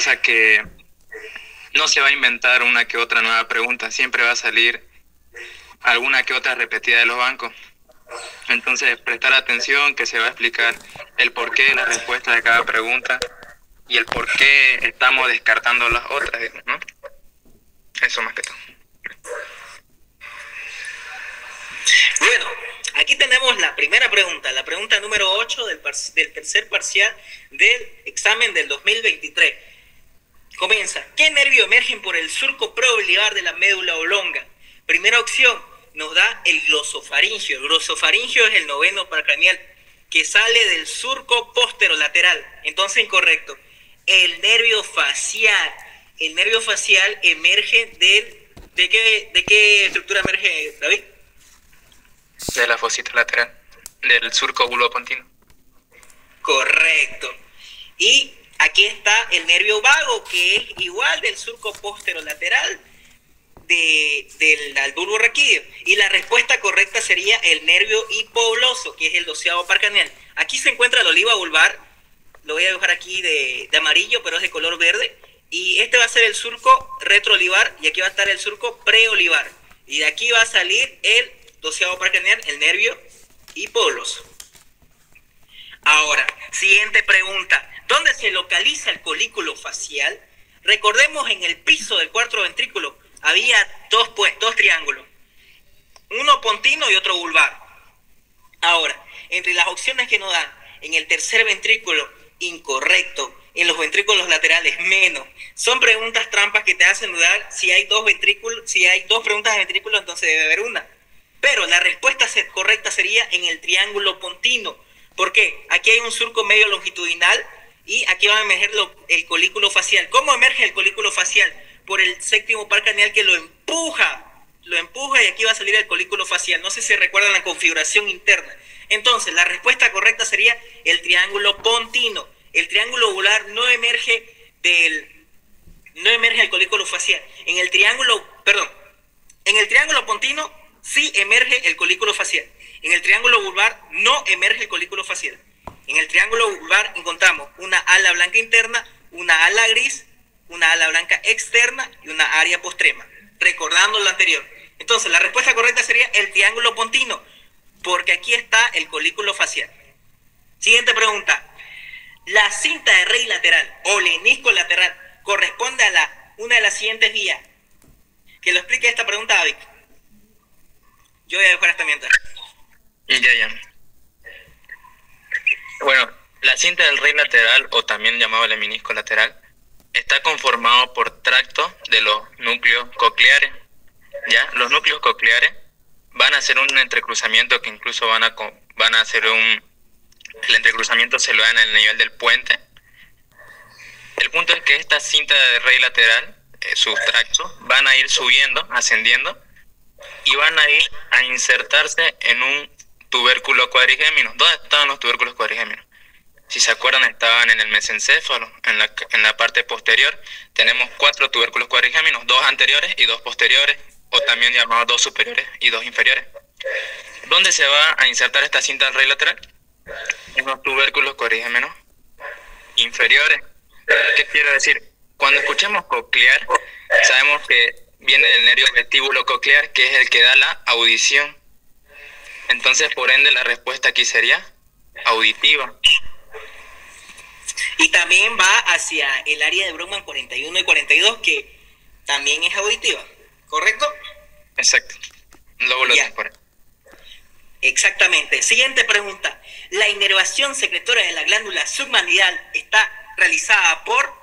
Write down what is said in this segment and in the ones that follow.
Cosa que no se va a inventar una que otra nueva pregunta, siempre va a salir alguna que otra repetida de los bancos. Entonces, prestar atención, que se va a explicar el porqué de la respuesta de cada pregunta y el por qué estamos descartando las otras, ¿no? Eso más que todo. Bueno, aquí tenemos la primera pregunta, la pregunta número 8 del tercer parcial del examen del 2023. Comienza. ¿Qué nervio emergen por el surco preolivar de la médula oblonga? Primera opción nos da el glosofaringio. El glosofaringio es el noveno paracranial que sale del surco posterolateral. Entonces, incorrecto. El nervio facial. El nervio facial emerge ¿De qué estructura emerge, David? De la fosita lateral, del surco bulbopontino. Correcto. Y aquí está el nervio vago, que es igual del surco posterolateral del bulbo raquídeo. Y la respuesta correcta sería el nervio hipogloso, que es el 12º par craneal. Aquí se encuentra la oliva vulvar. Lo voy a dibujar aquí de amarillo, pero es de color verde. Y este va a ser el surco retroolivar y aquí va a estar el surco preolivar. Y de aquí va a salir el 12º par craneal, el nervio hipogloso. Ahora, siguiente pregunta. ¿Dónde se localiza el colículo facial? Recordemos, en el piso del cuarto ventrículo había dos triángulos. Uno pontino y otro vulvar. Ahora, entre las opciones que nos dan, en el tercer ventrículo, incorrecto. En los ventrículos laterales, menos. Son preguntas trampas que te hacen dudar. Si hay dos preguntas de ventrículo, entonces debe haber una. Pero la respuesta correcta sería en el triángulo pontino. ¿Por qué? Aquí hay un surco medio longitudinal y aquí va a emerger el colículo facial. ¿Cómo emerge el colículo facial? Por el 7º par craneal que lo empuja y aquí va a salir el colículo facial. No sé si recuerdan la configuración interna. Entonces, la respuesta correcta sería el triángulo pontino. El triángulo ovular no emerge el colículo facial. En el triángulo pontino sí emerge el colículo facial. En el triángulo vulvar no emerge el colículo facial. En el triángulo vulvar encontramos una ala blanca interna, una ala gris, una ala blanca externa y una área postrema. Recordando lo anterior. Entonces, la respuesta correcta sería el triángulo pontino, porque aquí está el colículo facial. Siguiente pregunta. La cinta de Rey lateral o lenisco lateral corresponde a una de las siguientes vías. Que lo explique esta pregunta, David. Yo voy a dejar esta mientras. Ya. Bueno, la cinta del Rey lateral, o también llamado el menisco lateral, está conformado por tractos de los núcleos cocleares. ¿Ya? Los núcleos cocleares van a hacer un entrecruzamiento que incluso van a hacer el entrecruzamiento se lo dan al nivel del puente. El punto es que esta cinta de Rey lateral, sus tractos, van a ir subiendo, ascendiendo, y van a ir a insertarse en un tubérculo cuadrigémino. ¿Dónde estaban los tubérculos cuadrigéminos? Si se acuerdan, estaban en el mesencéfalo, en la parte posterior. Tenemos 4 tubérculos cuadrigéminos, 2 anteriores y 2 posteriores, o también llamados 2 superiores y 2 inferiores. ¿Dónde se va a insertar esta cinta del Rey lateral? En los tubérculos cuadrigéminos inferiores. ¿Qué quiere decir? Cuando escuchemos coclear, sabemos que viene del nervio vestíbulo coclear, que es el que da la audición. Entonces, por ende, la respuesta aquí sería auditiva. Y también va hacia el área de Brodmann 41 y 42, que también es auditiva, ¿correcto? Exacto. Lóbulo temporal. Exactamente. Siguiente pregunta. La inervación secretora de la glándula submandibular está realizada por...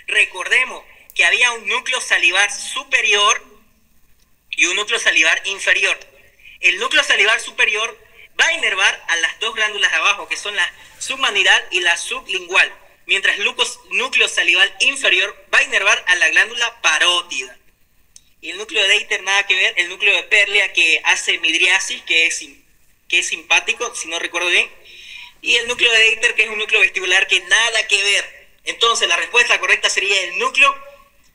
Recordemos que había un núcleo salivar superior y un núcleo salivar inferior. El núcleo salivar superior va a inervar a las dos glándulas de abajo, que son la submandibular y la sublingual, mientras el núcleo salivar inferior va a inervar a la glándula parótida. Y el núcleo de Deiter nada que ver, el núcleo de Perlia que hace midriasis, que es simpático, si no recuerdo bien, y el núcleo de Deiter, que es un núcleo vestibular que nada que ver. Entonces la respuesta correcta sería el núcleo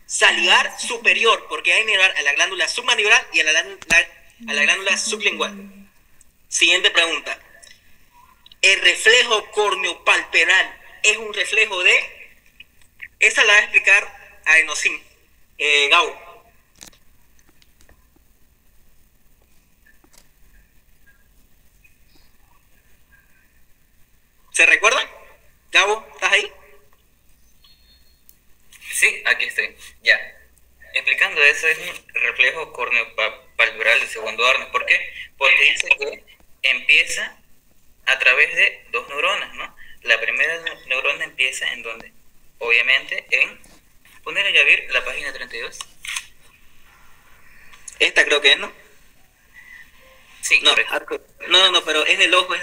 salivar superior, porque va a inervar a la glándula submandibular y a la glándula sublingual. Siguiente pregunta. ¿El reflejo corneopalpebral es un reflejo de Esa la va a explicar Adenosín. Gabo. ¿Se recuerdan? Gabo, ¿estás ahí? Sí, aquí estoy. Ya. Explicando eso, es un reflejo corneopalpebral de segundo orden. ¿Por qué? Porque dice que empieza a través de dos neuronas, ¿no? La primera neurona empieza en donde, obviamente, en poner a Javier la página 32. Esta creo que es, ¿no? Sí, no, correcto. No, pero es del ojo.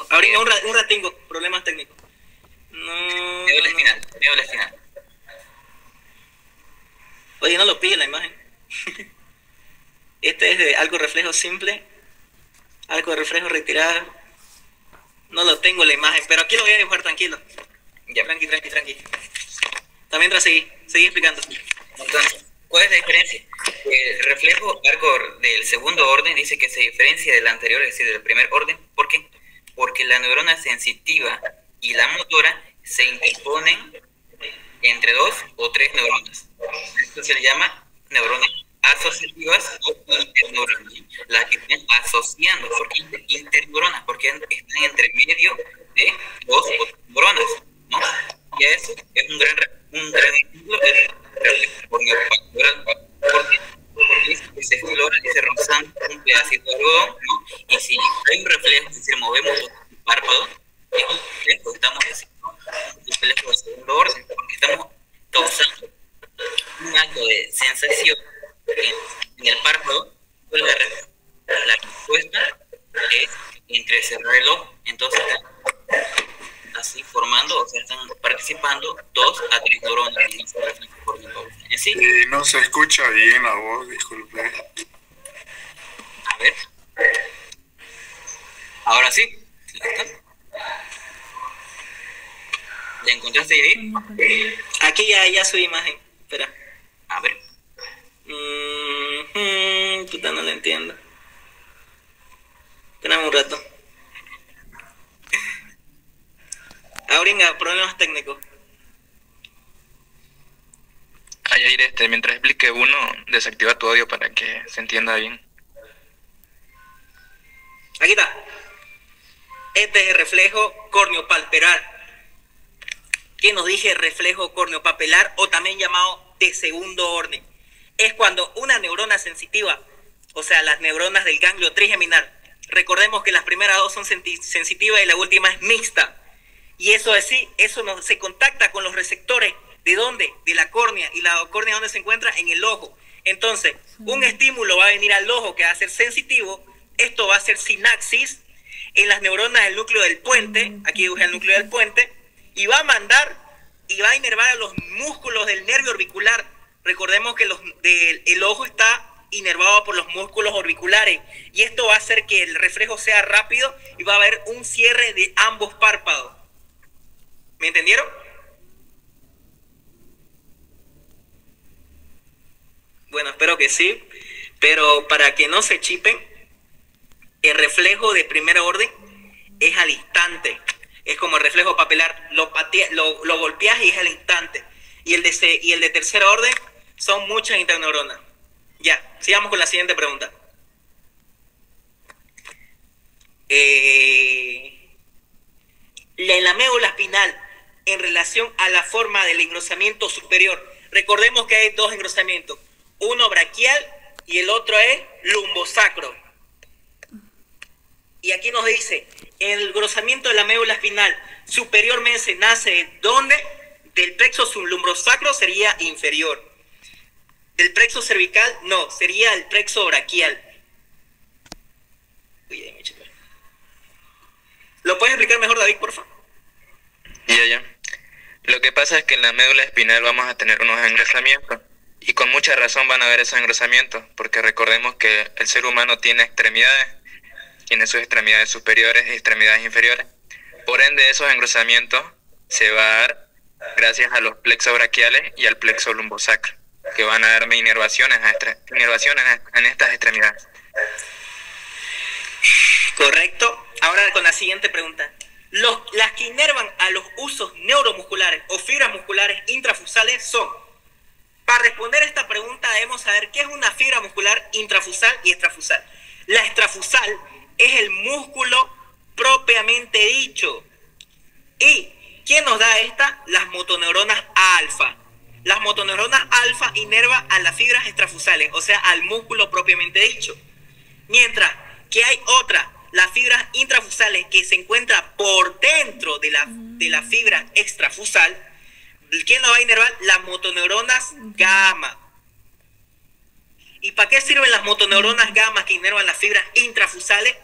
Ahorita un ratingo, problemas técnicos. Médula espinal. Oye, no lo pille la imagen. Este es de arco reflejo simple, arco de reflejo retirado. No lo tengo la imagen, pero aquí lo voy a dibujar tranquilo. Ya. Tranqui. También seguí explicando. Entonces, ¿cuál es la diferencia? El reflejo arco del segundo orden dice que se diferencia del anterior, es decir, del primer orden. ¿Por qué? Porque la neurona sensitiva y la motora se interponen entre dos o tres neuronas. Esto se le llama neuronas asociativas o interneuronas. Las que están asociando, porque interneuronas, porque están entre medio de dos o tres neuronas, ¿no? Y eso es un gran ejemplo de reflejo corneopalpebral. Porque dice que se explora y se rozan un pedacito de algodón, ¿no? Y si hay un reflejo, es decir, movemos el párpado, es un reflejo, estamos haciendo un reflejo de segundo orden, porque estamos causando un acto de sensación en el párpado, pues la respuesta es entrecerrar el ojo. Entonces están así formando, o sea, están participando dos a tres neuronas en ese reflejo corneal. ¿En sí? No se escucha bien la voz, disculpe. A ver. Ahora sí. ¿Listo? ¿Ya encontraste ahí? Aquí ya su imagen. Espera. A ver. Puta, no lo entiendo. Espérame un rato. Ahora, problemas técnicos. Jair, mientras explique uno, desactiva tu audio para que se entienda bien. Aquí está. Este es el reflejo corneopalpebral. Que nos dije reflejo corneopalpebral o también llamado de segundo orden. Es cuando una neurona sensitiva, o sea, las neuronas del ganglio trigeminal, recordemos que las primeras dos son sensitivas y la última es mixta. Y eso así, eso se contacta con los receptores. ¿De dónde? De la córnea. ¿Y la córnea dónde se encuentra? En el ojo. Entonces, un estímulo va a venir al ojo que va a ser sensitivo. Esto va a ser sinapsis en las neuronas del núcleo del puente. Aquí dibujé el núcleo del puente. Y va a mandar y va a inervar a los músculos del nervio orbicular. Recordemos que el ojo está inervado por los músculos orbiculares. Y esto va a hacer que el reflejo sea rápido y va a haber un cierre de ambos párpados. ¿Me entendieron? Bueno, espero que sí, pero para que no se chipen, el reflejo de primer orden es al instante. Es como el reflejo papilar, lo golpeas y es al instante. Y el de tercer orden son muchas interneuronas. Ya, sigamos con la siguiente pregunta. La médula espinal en relación a la forma del engrosamiento superior. Recordemos que hay dos engrosamientos. Uno braquial y el otro es lumbosacro. Y aquí nos dice, el engrosamiento de la médula espinal superiormente nace ¿de dónde? Del plexo lumbosacro sería inferior. Del plexo cervical, no, sería el plexo braquial. ¿Lo puedes explicar mejor, David, por favor? Ya. Lo que pasa es que en la médula espinal vamos a tener unos engrosamientos. Y con mucha razón van a haber esos engrosamientos, porque recordemos que el ser humano tiene extremidades, tiene sus extremidades superiores y extremidades inferiores. Por ende, esos engrosamientos se va a dar gracias a los plexos braquiales y al plexo lumbosacro, que van a darme inervaciones en estas extremidades. Correcto. Ahora con la siguiente pregunta. Las que inervan a los usos neuromusculares o fibras musculares intrafusales son. Para responder esta pregunta debemos saber qué es una fibra muscular intrafusal y extrafusal. La extrafusal es el músculo propiamente dicho. ¿Y quién nos da esta? Las motoneuronas alfa. Las motoneuronas alfa inervan a las fibras extrafusales, o sea, al músculo propiamente dicho. Mientras que hay otra, las fibras intrafusales, que se encuentra por dentro de la fibra extrafusal. ¿Quién lo va a inervar? Las motoneuronas gamma. ¿Y para qué sirven las motoneuronas gamma que inervan las fibras intrafusales?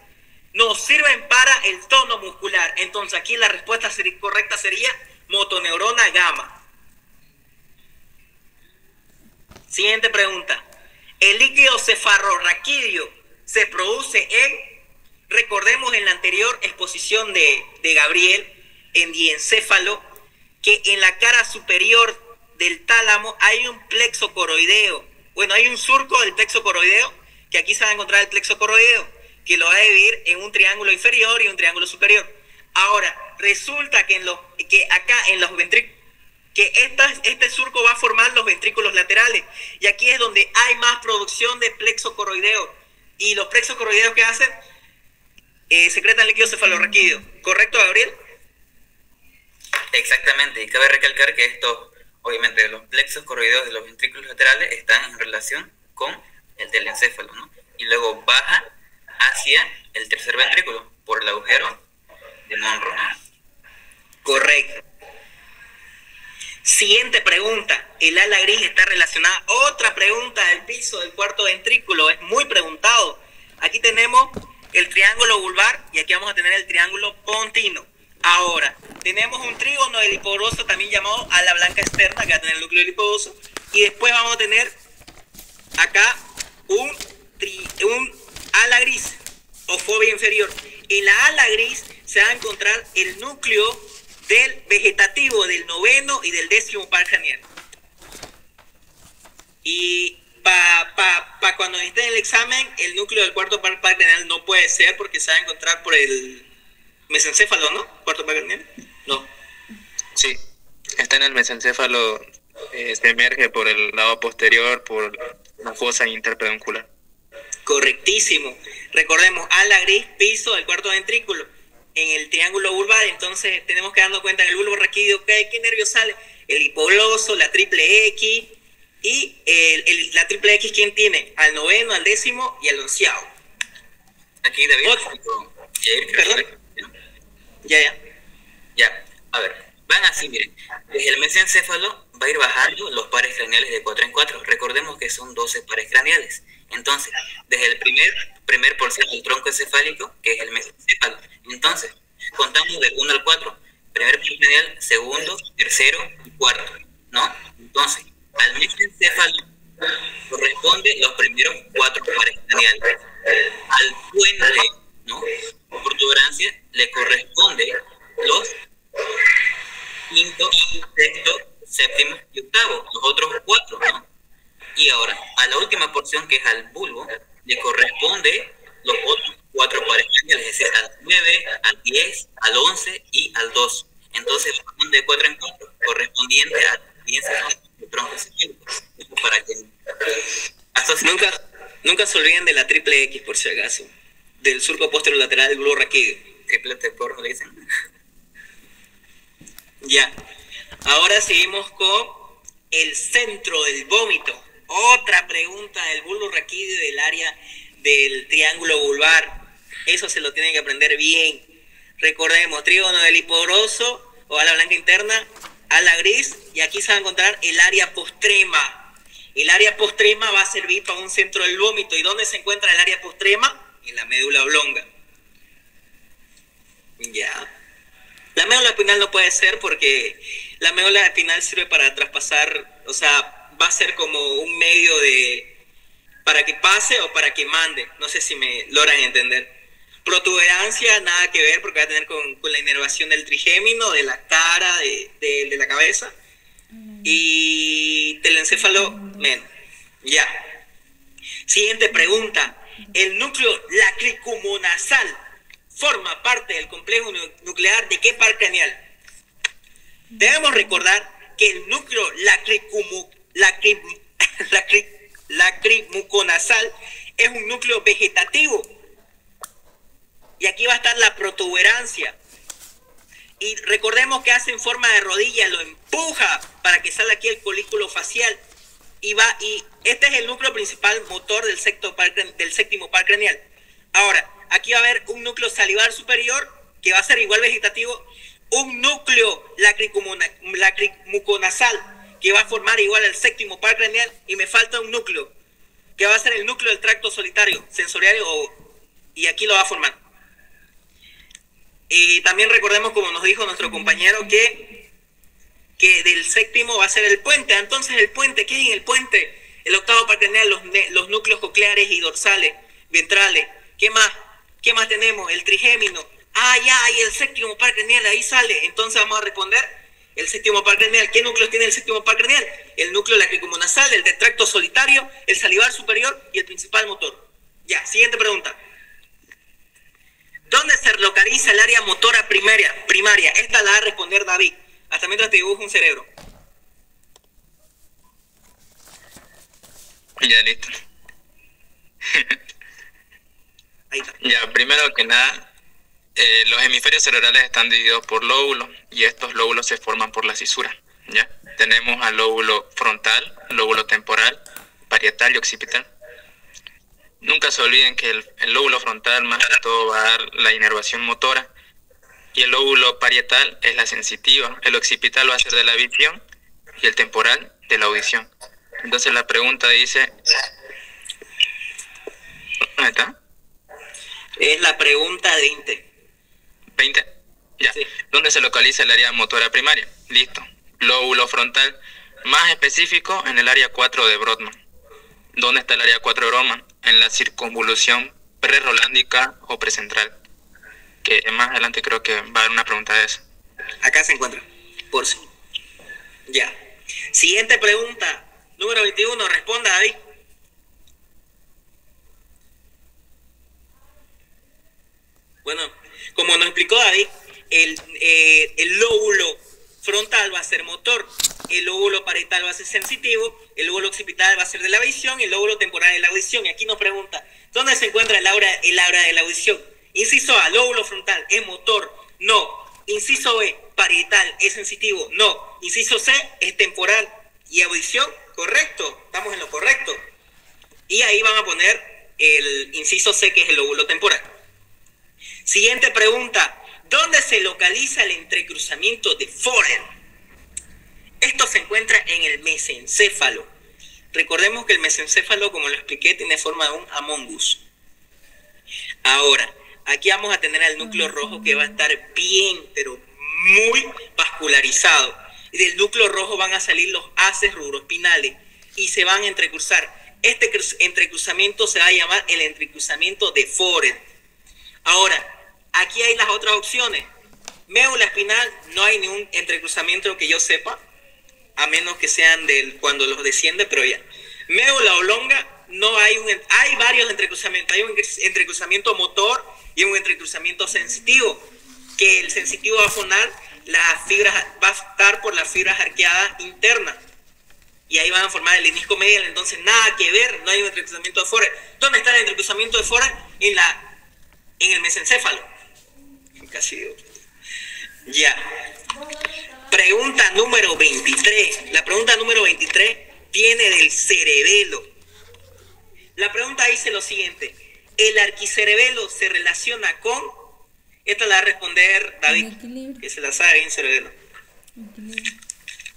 Nos sirven para el tono muscular. Entonces aquí la respuesta correcta sería motoneurona gamma. Siguiente pregunta. El líquido cefalorraquídeo se produce recordemos en la anterior exposición de Gabriel, en diencéfalo, que en la cara superior del tálamo hay un plexo coroideo. Bueno, hay un surco del plexo coroideo, que aquí se va a encontrar el plexo coroideo, que lo va a dividir en un triángulo inferior y un triángulo superior. Ahora, resulta que acá en los ventrículos, que este surco va a formar los ventrículos laterales, y aquí es donde hay más producción de plexo coroideo. Y los plexos coroideos, ¿qué hacen? Secretan líquido cefalorraquídeo. ¿Correcto, Gabriel? Exactamente, y cabe recalcar que estos, obviamente, los plexos coroideos de los ventrículos laterales están en relación con el del encéfalo, ¿no? Y luego baja hacia el tercer ventrículo por el agujero de Monro, ¿no? Correcto. Siguiente pregunta. El ala gris está relacionada. Otra pregunta del piso del cuarto ventrículo. Es muy preguntado. Aquí tenemos el triángulo vulvar y aquí vamos a tener el triángulo pontino. Ahora, tenemos un trígono heliporoso también llamado ala blanca externa, que va a tener el núcleo heliporoso. Y después vamos a tener acá un ala gris o fobia inferior. En la ala gris se va a encontrar el núcleo del vegetativo del noveno y del 10º par craneal. Y para cuando esté en el examen, el núcleo del cuarto par craneal no puede ser porque se va a encontrar por el mesencéfalo, ¿no? ¿Cuarto par craneal? No. Sí, está en el mesencéfalo, se emerge por el lado posterior, por la fosa interpeduncular. Correctísimo. Recordemos, ala gris, piso del cuarto ventrículo. En el triángulo vulvar, entonces tenemos que darnos cuenta en el bulbo raquídeo, ¿qué nervio sale? El hipogloso, la triple X, y la triple X, ¿quién tiene? Al noveno, al 10º y al 11º. Aquí David, perdón. Ya. Ya, a ver, van así, miren. Desde el mesencéfalo va a ir bajando los pares craneales de 4 en 4. Recordemos que son 12 pares craneales. Entonces, desde el primer porción del tronco encefálico, que es el mesencéfalo. Entonces, contamos del 1 al 4. Primer par craneal, segundo, tercero y cuarto, ¿no? Entonces, al mesencéfalo corresponde los primeros 4 pares craneales. Al puente, ¿no? Protuberancia le corresponde los quinto, sexto, séptimo y octavo, los otros 4, ¿no? Y ahora, a la última porción, que es al bulbo, le corresponde los otros 4 pares craneales, es decir, al 9, al 10, al 11 y al 2. Entonces, van de 4 en 4, correspondiente a el tronco encefálico. Para que nunca se olviden de la triple X, por si acaso, del surco posterolateral del bulbo raquídeo. Triple porro, le dicen. Ya. Ahora seguimos con el centro del vómito. Otra pregunta del bulbo raquídeo del área del triángulo vulvar. Eso se lo tienen que aprender bien. Recordemos, trígono del hipogloso o ala blanca interna, ala gris, y aquí se va a encontrar el área postrema. El área postrema va a servir para un centro del vómito. ¿Y dónde se encuentra el área postrema? En la médula oblonga. Ya. La médula espinal no puede ser porque la médula espinal sirve para traspasar, o sea, va a ser como un medio para que pase o para que mande. No sé si me logran entender. Protuberancia, nada que ver porque va a tener con la inervación del trigémino, de la cara, de la cabeza. Y del encéfalo, menos. Ya. Siguiente pregunta. El núcleo lacricumonasal forma parte del complejo nuclear de qué par craneal? Debemos recordar que el núcleo lacrimuconasal es un núcleo vegetativo. Y aquí va a estar la protuberancia. Y recordemos que hace en forma de rodilla, lo empuja para que salga aquí el folículo facial. Y este es el núcleo principal motor del séptimo par craneal. Ahora, aquí va a haber un núcleo salivar superior, que va a ser igual vegetativo, un núcleo lacrimuconasal, que va a formar igual al séptimo par craneal, y me falta un núcleo, que va a ser el núcleo del tracto solitario, sensorial, y aquí lo va a formar. Y también recordemos, como nos dijo nuestro compañero, que del séptimo va a ser el puente. Entonces, el puente, ¿qué hay en el puente? El octavo par craneal, los núcleos cocleares y dorsales, ventrales. ¿Qué más? ¿Qué más tenemos? El trigémino. Y el séptimo par craneal, ahí sale. Entonces vamos a responder el séptimo par craneal. ¿Qué núcleos tiene el séptimo par craneal? El núcleo lacrimuconasal, el del tracto solitario, el salivar superior y el principal motor. Ya, siguiente pregunta. ¿Dónde se localiza el área motora primaria? Esta la va a responder David. Hasta mientras te dibujo un cerebro. Ya, listo. Ahí está. Ya, primero que nada, los hemisferios cerebrales están divididos por lóbulos y estos lóbulos se forman por la cisura. ¿Ya? Tenemos al lóbulo frontal, lóbulo temporal, parietal y occipital. Nunca se olviden que el lóbulo frontal más que todo va a dar la inervación motora y el lóbulo parietal es la sensitiva, el occipital va a ser de la visión y el temporal de la audición. Entonces la pregunta dice, ¿dónde está? Es la pregunta 20. ¿20? Ya. Sí. ¿Dónde se localiza el área motora primaria? Listo. Lóbulo frontal, más específico en el área 4 de Brodmann. ¿Dónde está el área 4 de Brodmann? En la circunvolución prerolándica o precentral. Que más adelante creo que va a haber una pregunta de eso. Acá se encuentra. Por sí. Ya. Siguiente pregunta. Número 21. Responda, David. Bueno, como nos explicó David, el lóbulo frontal va a ser motor, el lóbulo parietal va a ser sensitivo, el lóbulo occipital va a ser de la visión y el lóbulo temporal de la audición. Y aquí nos pregunta, ¿dónde se encuentra el aura de la audición? Inciso A, lóbulo frontal, ¿es motor? No. Inciso B, parietal, ¿es sensitivo? No. Inciso C, ¿es temporal y audición? Correcto, estamos en lo correcto. Y ahí van a poner el inciso C, que es el lóbulo temporal. Siguiente pregunta. ¿Dónde se localiza el entrecruzamiento de Forer? Esto se encuentra en el mesencéfalo. Recordemos que el mesencéfalo, como lo expliqué, tiene forma de un Among Us. Ahora, aquí vamos a tener al núcleo rojo que va a estar bien, pero muy vascularizado. Y del núcleo rojo van a salir los haces rubroespinales y se van a entrecruzar. Este entrecruzamiento se va a llamar el entrecruzamiento de Forer. Ahora, aquí hay las otras opciones. Médula espinal, no hay ningún entrecruzamiento que yo sepa, a menos que sean cuando los desciende, pero ya. Médula oblonga, no hay hay varios entrecruzamientos. Hay un entrecruzamiento motor y un entrecruzamiento sensitivo, que el sensitivo va a formar las fibras, va a estar por las fibras arqueadas internas. Y ahí van a formar el menisco medial. Entonces, nada que ver, no hay un entrecruzamiento de Forer. ¿Dónde está el entrecruzamiento de Forer? En el mesencéfalo. Casi digo. Ya. Pregunta número 23. La pregunta número 23 viene del cerebelo. La pregunta dice lo siguiente. ¿El arquicerebelo se relaciona con? Esta la va a responder David, que se la sabe bien cerebelo.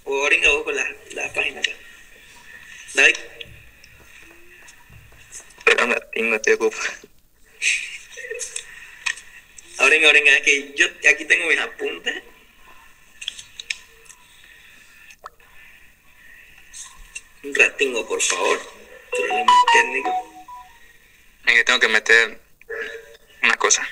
O venga vos con la página acá. David. Pero Martín, no te ocupes. Ahora, es que yo aquí tengo mis apuntes. Un ratingo, por favor. Problema técnico. Es que tengo que meter una cosa.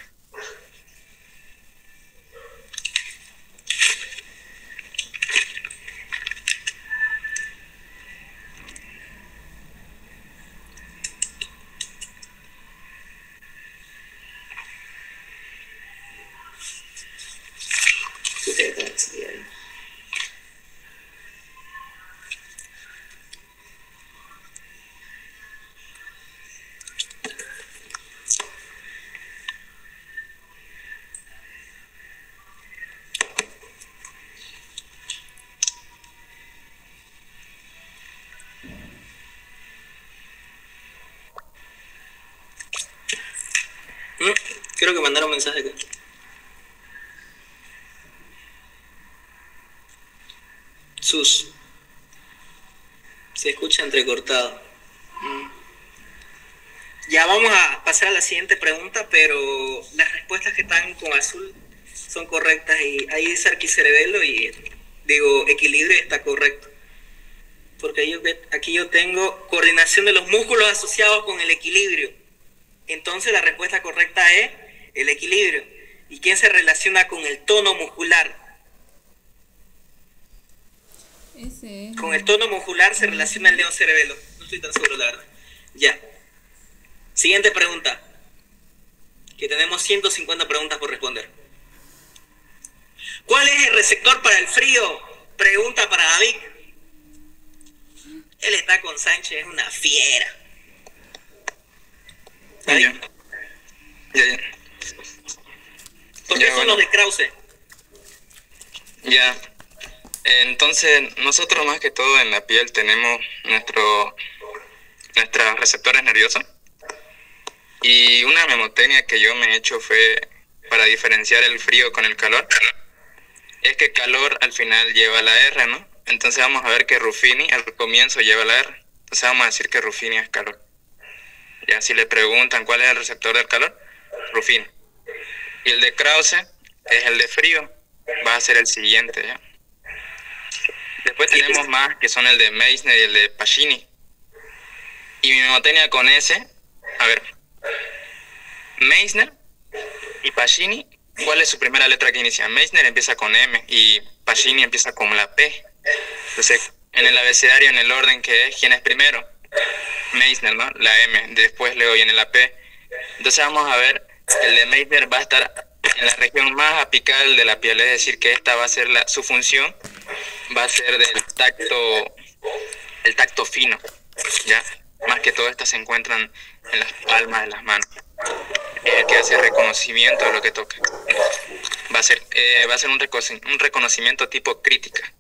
Creo que mandaron un mensaje acá. Se escucha entrecortado. Ya vamos a pasar a la siguiente pregunta, pero las respuestas que están con azul son correctas y ahí dice arquicerebelo y digo equilibrio y está correcto. Porque aquí yo tengo coordinación de los músculos asociados con el equilibrio. Entonces la respuesta correcta es el equilibrio. ¿Y quién se relaciona con el tono muscular? Con el tono muscular se relaciona el neocerebelo. No estoy tan seguro, la verdad. Ya. Siguiente pregunta. Que tenemos 150 preguntas por responder. ¿Cuál es el receptor para el frío? Pregunta para David. Él está con Sánchez, es una fiera. David. Ya. ¿Por qué son los de Krause? Ya. Entonces, nosotros más que todo en la piel tenemos nuestros receptores nerviosos. Y una memotecnia que yo me he hecho fue para diferenciar el frío con el calor. Es que calor al final lleva la R, ¿no? Entonces vamos a ver que Ruffini al comienzo lleva la R. Entonces vamos a decir que Ruffini es calor. Ya si le preguntan cuál es el receptor del calor, Ruffini. Y el de Krause es el de frío. Va a ser el siguiente, ¿ya? Después tenemos más que son el de Meissner y el de Pacini. Y mi memotecnia con ese, a ver, Meissner y Pacini, ¿cuál es su primera letra que inicia? Meissner empieza con M y Pacini empieza con la P. Entonces, en el abecedario, en el orden que es, ¿quién es primero? Meissner, ¿no? La M. Después luego viene la P. Entonces vamos a ver, el de Meissner va a estar en la región más apical de la piel, es decir, que esta va a ser su función, va a ser del tacto, el tacto fino, ¿ya? Más que todo estas se encuentran en las palmas de las manos. El que hace reconocimiento de lo que toca. Va a ser un reconocimiento tipo crítica,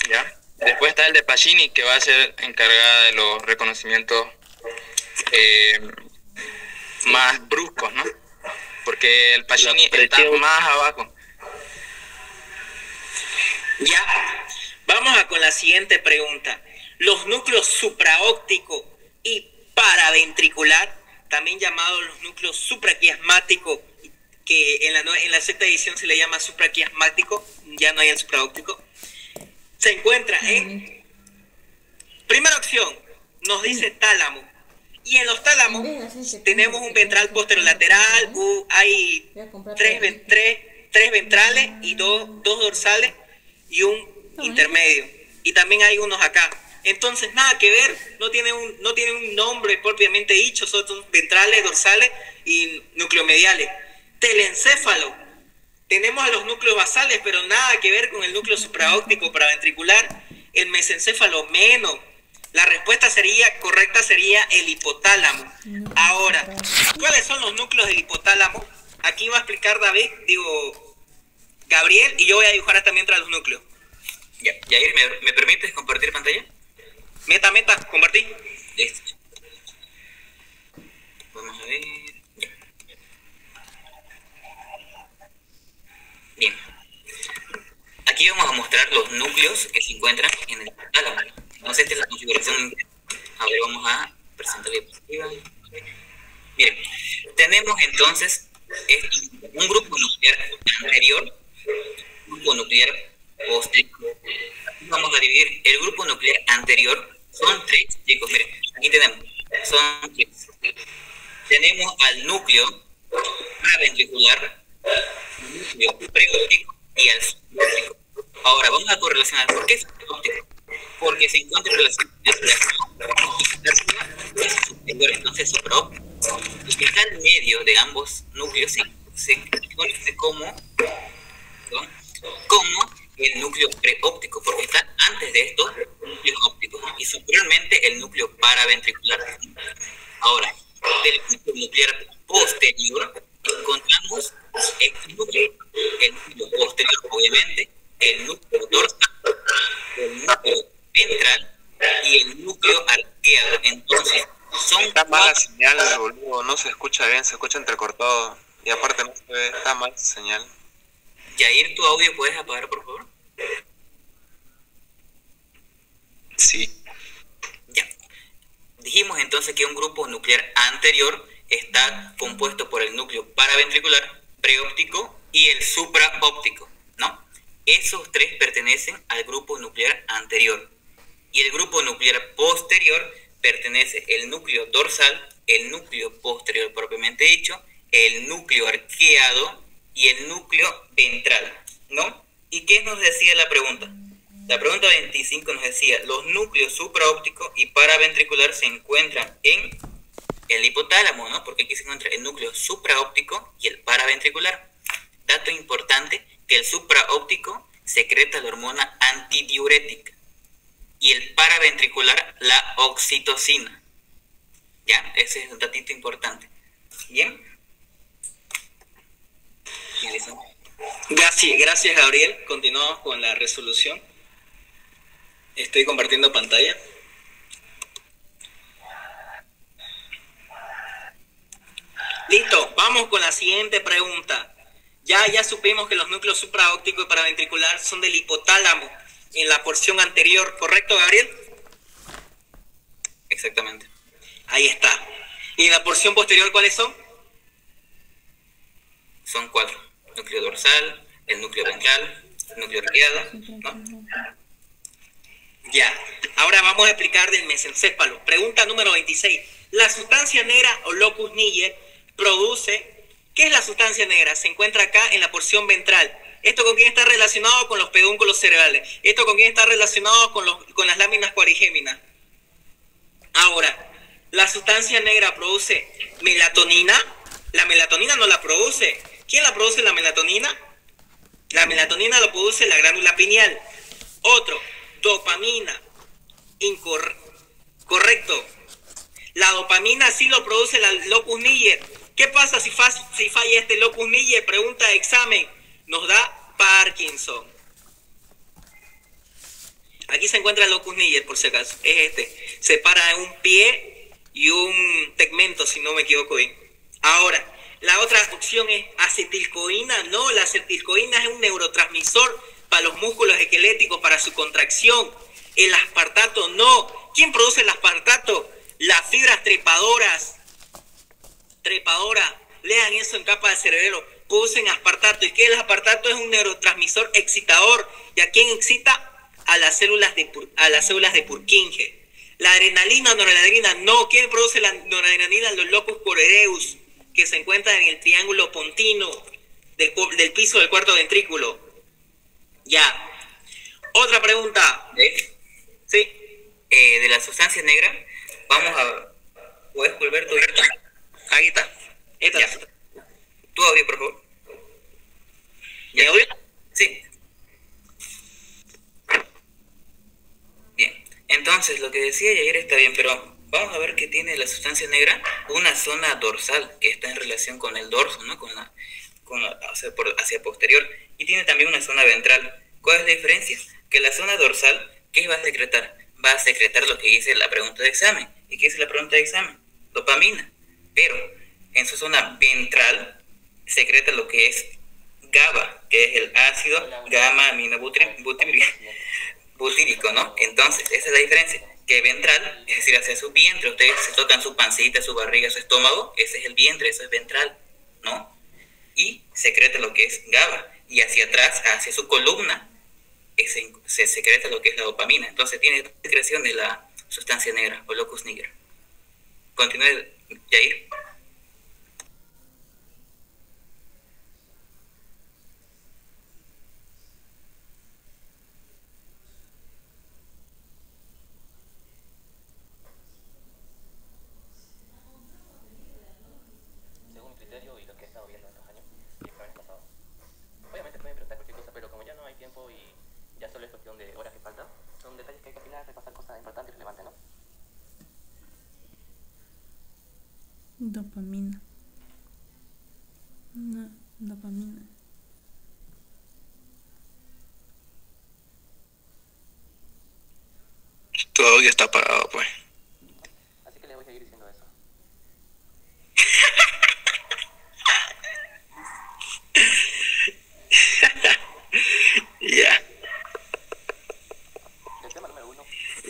¿ya? Después está el de Pacini, que va a ser encargada de los reconocimientos más bruscos, ¿no? Porque el Pacini está más abajo. Ya, vamos con la siguiente pregunta. Los núcleos supraóptico y paraventricular, también llamados los núcleos supraquiasmáticos, que en la sexta edición se le llama supraquiasmático, ya no hay el supraóptico, se encuentra en primera opción, nos dice tálamo. Y en los tálamos tenemos un ventral posterolateral, hay tres ventrales y dos dorsales y un intermedio. Y también hay unos acá. Entonces, nada que ver, no tiene un nombre propiamente dicho, son ventrales, dorsales y nucleomediales. Telencéfalo. Tenemos a los núcleos basales, pero nada que ver con el núcleo supraóptico paraventricular. El mesencéfalo menos. La respuesta correcta sería el hipotálamo. Ahora, ¿cuáles son los núcleos del hipotálamo? Aquí va a explicar Gabriel, y yo voy a dibujar hasta mientras los núcleos. Ya, Yair, ¿me permites compartir pantalla? Meta, compartí. Listo. Vamos a ver. Ya. Bien. Aquí vamos a mostrar los núcleos que se encuentran en el hipotálamo. Entonces, esta es la configuración. A ver, vamos a presentar la diapositiva. Miren, tenemos entonces un grupo nuclear anterior, un grupo nuclear posterior. Vamos a dividir el grupo nuclear anterior. Son tres, chicos, miren, aquí son tres. Tenemos al núcleo paraventricular, al núcleo preóptico y al subóptico. Ahora, vamos a correlacionar. ¿Por qué subóptico? Porque se encuentra en relación entre la superior, entonces supraóptico. Y que está en medio de ambos núcleos se conoce como el núcleo preóptico, porque está antes de estos núcleos ópticos, ¿no? Y superiormente el núcleo paraventricular. Ahora, del núcleo nuclear posterior encontramos el núcleo posterior, obviamente, el núcleo dorsal, el núcleo ventral y el núcleo arqueado. Entonces, Son Está mala 4. señal, boludo, no se escucha bien, se escucha entrecortado. Y aparte no se ve, está mal señal. Yair, tu audio puedes apagar, por favor. Sí. Ya. Dijimos entonces que un grupo nuclear anterior está compuesto por el núcleo paraventricular, preóptico y el supraóptico, ¿no? Esos tres pertenecen al grupo nuclear anterior. Y el grupo nuclear posterior pertenece el núcleo dorsal, el núcleo posterior propiamente dicho, el núcleo arqueado y el núcleo ventral, ¿no? ¿Y qué nos decía la pregunta? La pregunta 25 nos decía, los núcleos supraóptico y paraventricular se encuentran en el hipotálamo, ¿no? Porque aquí se encuentra el núcleo supraóptico y el paraventricular. Dato importante, que el supraóptico secreta la hormona antidiurética y el paraventricular la oxitocina. ¿Ya? Ese es un datito importante. ¿Bien? Gracias Gabriel. Continuamos con la resolución. Estoy compartiendo pantalla. Listo, vamos con la siguiente pregunta. Ya supimos que los núcleos supraóptico y paraventricular son del hipotálamo en la porción anterior, ¿correcto, Gabriel? Exactamente. Ahí está. ¿Y en la porción posterior cuáles son? Son 4. Núcleo dorsal, el núcleo ventral, el núcleo arqueado, ¿no? Ya. Ahora vamos a explicar del mesencéfalo. Pregunta número 26. La sustancia negra o locus niger produce... ¿Qué es la sustancia negra? Se encuentra acá en la porción ventral. ¿Esto con quién está relacionado? Con los pedúnculos cerebrales. ¿Esto con quién está relacionado? Con las láminas cuarigéminas. Ahora, la sustancia negra produce melatonina. La melatonina no la produce. ¿Quién la produce la melatonina? La melatonina lo produce la glándula pineal. Otro, dopamina. Correcto. La dopamina sí lo produce la locus niger. ¿Qué pasa si falla este locus niger? Pregunta de examen. Nos da Parkinson. Aquí se encuentra el locus niger, por si acaso. Es este. Separa un pie y un tegmento, si no me equivoco bien. Ahora, la otra opción es acetilcoína. No, la acetilcoína es un neurotransmisor para los músculos esqueléticos, para su contracción. El aspartato no. ¿Quién produce el aspartato? Las fibras trepadoras. Lean eso en capa de cerebelo. Producen aspartato. ¿Y qué es el aspartato? Es un neurotransmisor excitador. ¿Y a quién excita? A las células de Purkinje. La adrenalina o noradrenalina no. ¿Quién produce la noradrenalina? Los locus coeruleus, que se encuentran en el triángulo pontino del piso del cuarto ventrículo. Ya. Otra pregunta. Sí. De la sustancia negra, vamos a... ¿Puedes volver tu... Ahí está. Esta Ya. Tu audio, por favor. ¿Me audio? Sí. Bien. Entonces, lo que decía Yair está bien, pero vamos a ver que tiene la sustancia negra una zona dorsal que está en relación con el dorso, ¿no? Hacia posterior. Y tiene también una zona ventral. ¿Cuál es la diferencia? Que la zona dorsal, ¿qué va a secretar? Va a secretar lo que dice la pregunta de examen. ¿Y qué dice la pregunta de examen? Dopamina. Pero en su zona ventral secreta lo que es GABA, que es el ácido gamma-aminobutírico, ¿no? Entonces, esa es la diferencia. Que ventral, es decir, hacia su vientre, ustedes se tocan su pancita, su barriga, su estómago, ese es el vientre, eso es ventral, ¿no? Y secreta lo que es GABA. Y hacia atrás, hacia su columna, se secreta lo que es la dopamina. Entonces tiene secreción de la sustancia negra o locus niger. Continúe, Yair. Según mi criterio y lo que he estado viendo en estos años y exámenes pasados. Obviamente pueden preguntar cualquier cosa, pero como ya no hay tiempo y ya solo es cuestión de horas que faltan, son detalles que hay que afinar, repasar cosas importantes y relevantes, ¿no? Dopamina. No, dopamina. Tu audio está apagado, pues. Así que les voy a seguir diciendo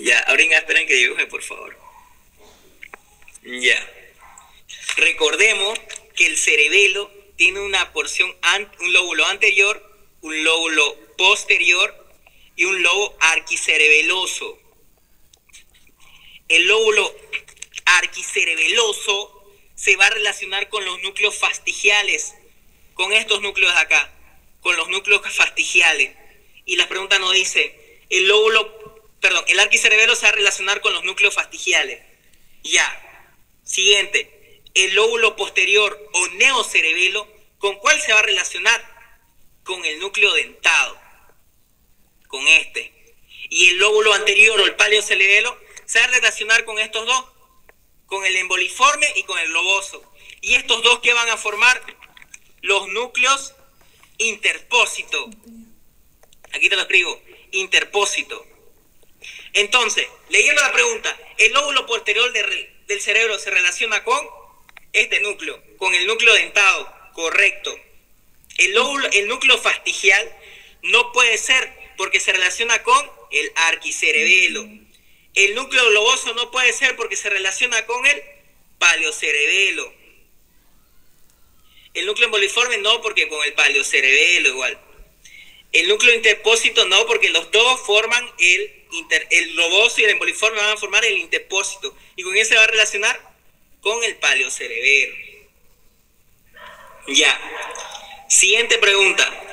Ya, ahorita esperen que dibuje, por favor. Ya. Recordemos que el cerebelo tiene una porción, un lóbulo anterior, un lóbulo posterior y un lobo arquicerebeloso. El lóbulo arquicerebeloso se va a relacionar con los núcleos fastigiales, con estos núcleos de acá, con los núcleos fastigiales. Y la pregunta nos dice, el arquicerebelo se va a relacionar con los núcleos fastigiales. Ya. Siguiente, el lóbulo posterior o neocerebelo, ¿con cuál se va a relacionar? Con el núcleo dentado, con este. Y el lóbulo anterior o el paleocerebelo se va a relacionar con estos dos, con el emboliforme y con el loboso. Y estos dos, ¿qué van a formar? Los núcleos interpósitos. Aquí te lo escribo, interpósito. Entonces, leyendo la pregunta, el lóbulo posterior del cerebro se relaciona con este núcleo, con el núcleo dentado, correcto. El núcleo fastigial no puede ser porque se relaciona con el arquicerebelo. El núcleo globoso no puede ser porque se relaciona con el paleocerebelo. El núcleo emboliforme no, porque con el paleocerebelo igual. El núcleo interpósito no, porque los dos forman el globoso y el emboliforme van a formar el interpósito. ¿Y con ese se va a relacionar? Con el paleocerebelo. Ya. Siguiente pregunta.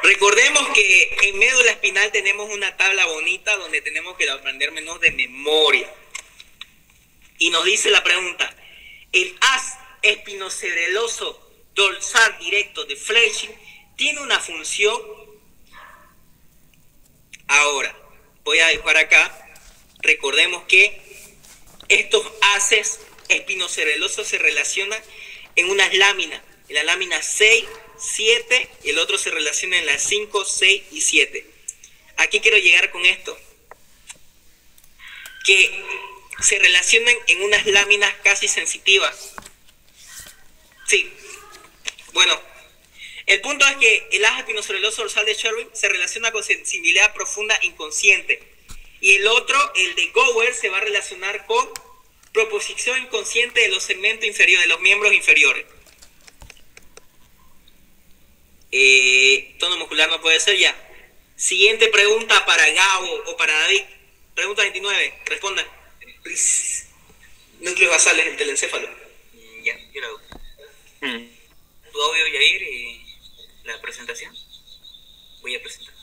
Recordemos que en médula espinal tenemos una tabla bonita donde tenemos que aprendernos de memoria. Y nos dice la pregunta, el haz espinocerebeloso dorsal directo de Fletcher tiene una función. Ahora, voy a dibujar acá. Recordemos que estos haces espinocerebelosos se relacionan en unas láminas. En la lámina 6, 7 y el otro se relaciona en las 5, 6 y 7. Aquí quiero llegar con esto. Que se relacionan en unas láminas casi sensitivas. Sí. Bueno, el punto es que el haz espinocerebeloso dorsal de Sherwin se relaciona con sensibilidad profunda inconsciente. Y el otro, el de Gower, se va a relacionar con proposición inconsciente de los segmentos inferiores, de los miembros inferiores. Tono muscular no puede ser ya. Siguiente pregunta para Gabo o para David. Pregunta 29. Respondan. Núcleos basales del telencéfalo. Ya, yo lo hago. ¿Tu audio, Yair, y la presentación? Voy a presentar.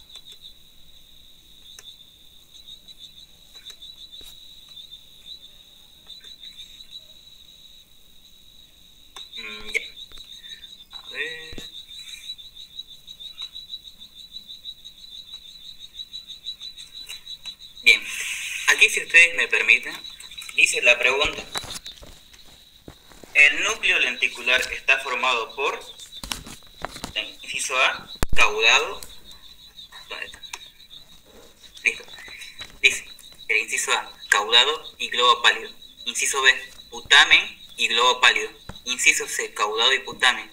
Ya. A ver. Bien. Aquí, si ustedes me permiten, dice la pregunta. El núcleo lenticular está formado por, inciso A, caudado. ¿Dónde está? Listo. Dice, el inciso A, caudado y globo pálido. Inciso B, putamen y globo pálido. Inciso C, caudado y putamen.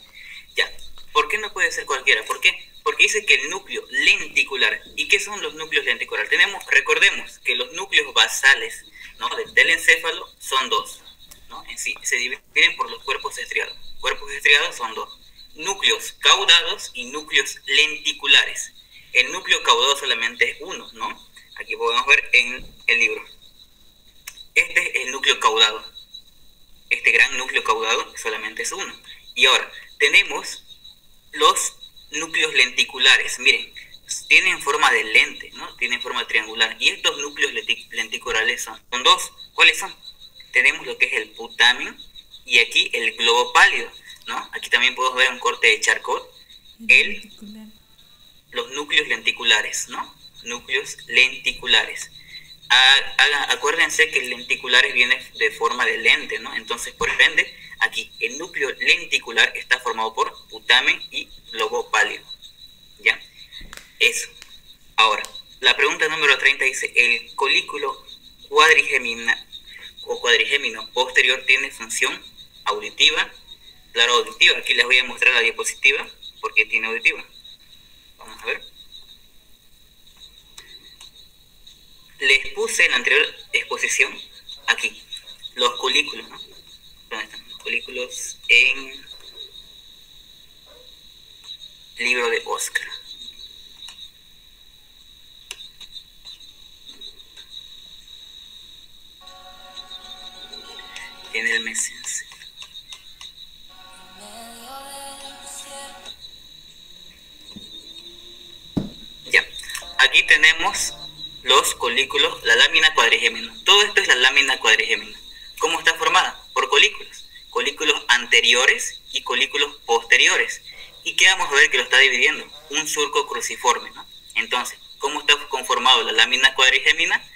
Ya. ¿Por qué no puede ser cualquiera? ¿Por qué? Porque dice que el núcleo lenticular. ¿Y qué son los núcleos lenticulares? Recordemos que los núcleos basales, ¿no?, del encéfalo son dos, ¿no? En sí, se dividen por los cuerpos estriados. Cuerpos estriados son dos: núcleos caudados y núcleos lenticulares. El núcleo caudado solamente es uno, ¿no? Aquí podemos ver en el libro. Este es el núcleo caudado. Este gran núcleo caudado solamente es uno. Y ahora, tenemos los núcleos lenticulares. Miren, tienen forma de lente, ¿no? Tienen forma triangular. Y estos núcleos lenticulares son dos. ¿Cuáles son? Tenemos lo que es el putamen y aquí el globo pálido, ¿no? Aquí también podemos ver un corte de Charcot, los núcleos lenticulares, ¿no? Núcleos lenticulares. Acuérdense que el lenticulares viene de forma de lente, ¿no? Entonces, por ende, aquí el núcleo lenticular está formado por putamen y globo pálido. ¿Ya? Eso. Ahora, la pregunta número 30 dice, el colículo cuadrigémino posterior tiene función auditiva. Claro, auditiva. Aquí les voy a mostrar la diapositiva porque tiene auditiva. Vamos a ver. les puse en la anterior exposición aquí los colículos, ¿no? ¿Dónde están los colículos? En libro de Oscar. En el mesencéfalo. Ya, aquí tenemos los colículos, la lámina cuadrigémina. Todo esto es la lámina cuadrigémina. ¿Cómo está formada? Por colículos. Colículos anteriores y colículos posteriores. ¿Y qué vamos a ver que lo está dividiendo? Un surco cruciforme, ¿no? Entonces, ¿cómo está conformado la lámina cuadrigémina?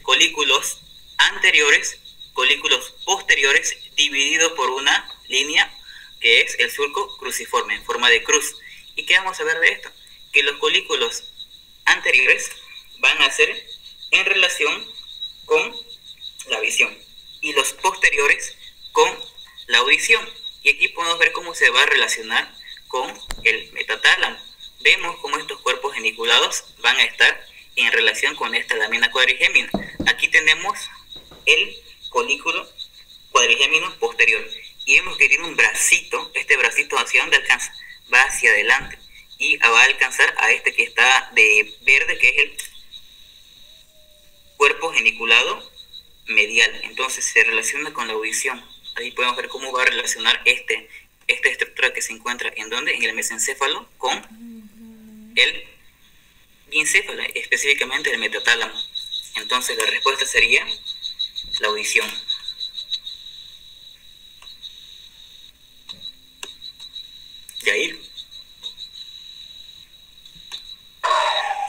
Colículos anteriores, colículos posteriores, divididos por una línea que es el surco cruciforme, en forma de cruz. ¿Y qué vamos a ver de esto? Que los colículos anteriores van a ser en relación con la visión y los posteriores con la audición. Y aquí podemos ver cómo se va a relacionar con el metatálamo. Vemos cómo estos cuerpos geniculados van a estar en relación con esta lámina cuadrigémina. Aquí tenemos el colículo cuadrigémino posterior y vemos que tiene un bracito. Este bracito, ¿hacia dónde alcanza? Va hacia adelante y va a alcanzar a este que está de verde, que es el cuerpo geniculado medial. Entonces se relaciona con la audición. Ahí podemos ver cómo va a relacionar esta estructura que se encuentra en donde, en el mesencéfalo, con el diencéfalo, específicamente el metatálamo. Entonces la respuesta sería la audición. Yair.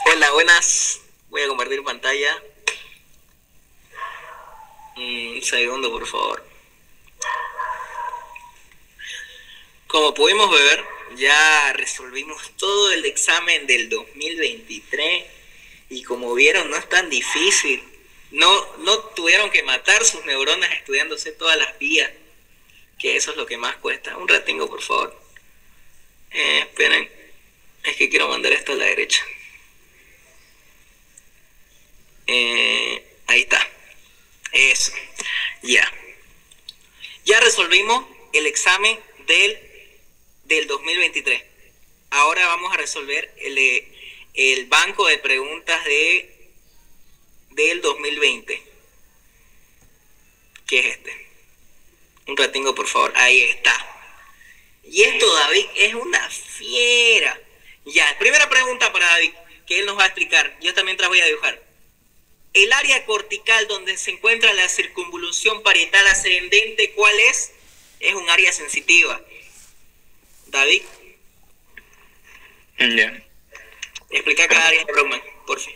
Hola, buenas. Voy a compartir pantalla. Un segundo, por favor. Como pudimos ver, ya resolvimos todo el examen del 2023 y como vieron, no es tan difícil. No tuvieron que matar sus neuronas estudiándose todas las vías, que eso es lo que más cuesta. Un ratingo, por favor. Esperen, es que quiero mandar esto a la derecha. Ahí está. Eso. Ya resolvimos el examen del 2023. Ahora vamos a resolver el banco de preguntas del 2020. ¿Qué es este? Un ratingo, por favor. Ahí está. Y esto, David, es una fiera. Ya, primera pregunta para David, que él nos va a explicar. Yo también te la voy a dibujar. El área cortical donde se encuentra la circunvolución parietal ascendente, ¿cuál es? Es un área sensitiva. David. Ya. Explica cada área de Brodmann, por fin.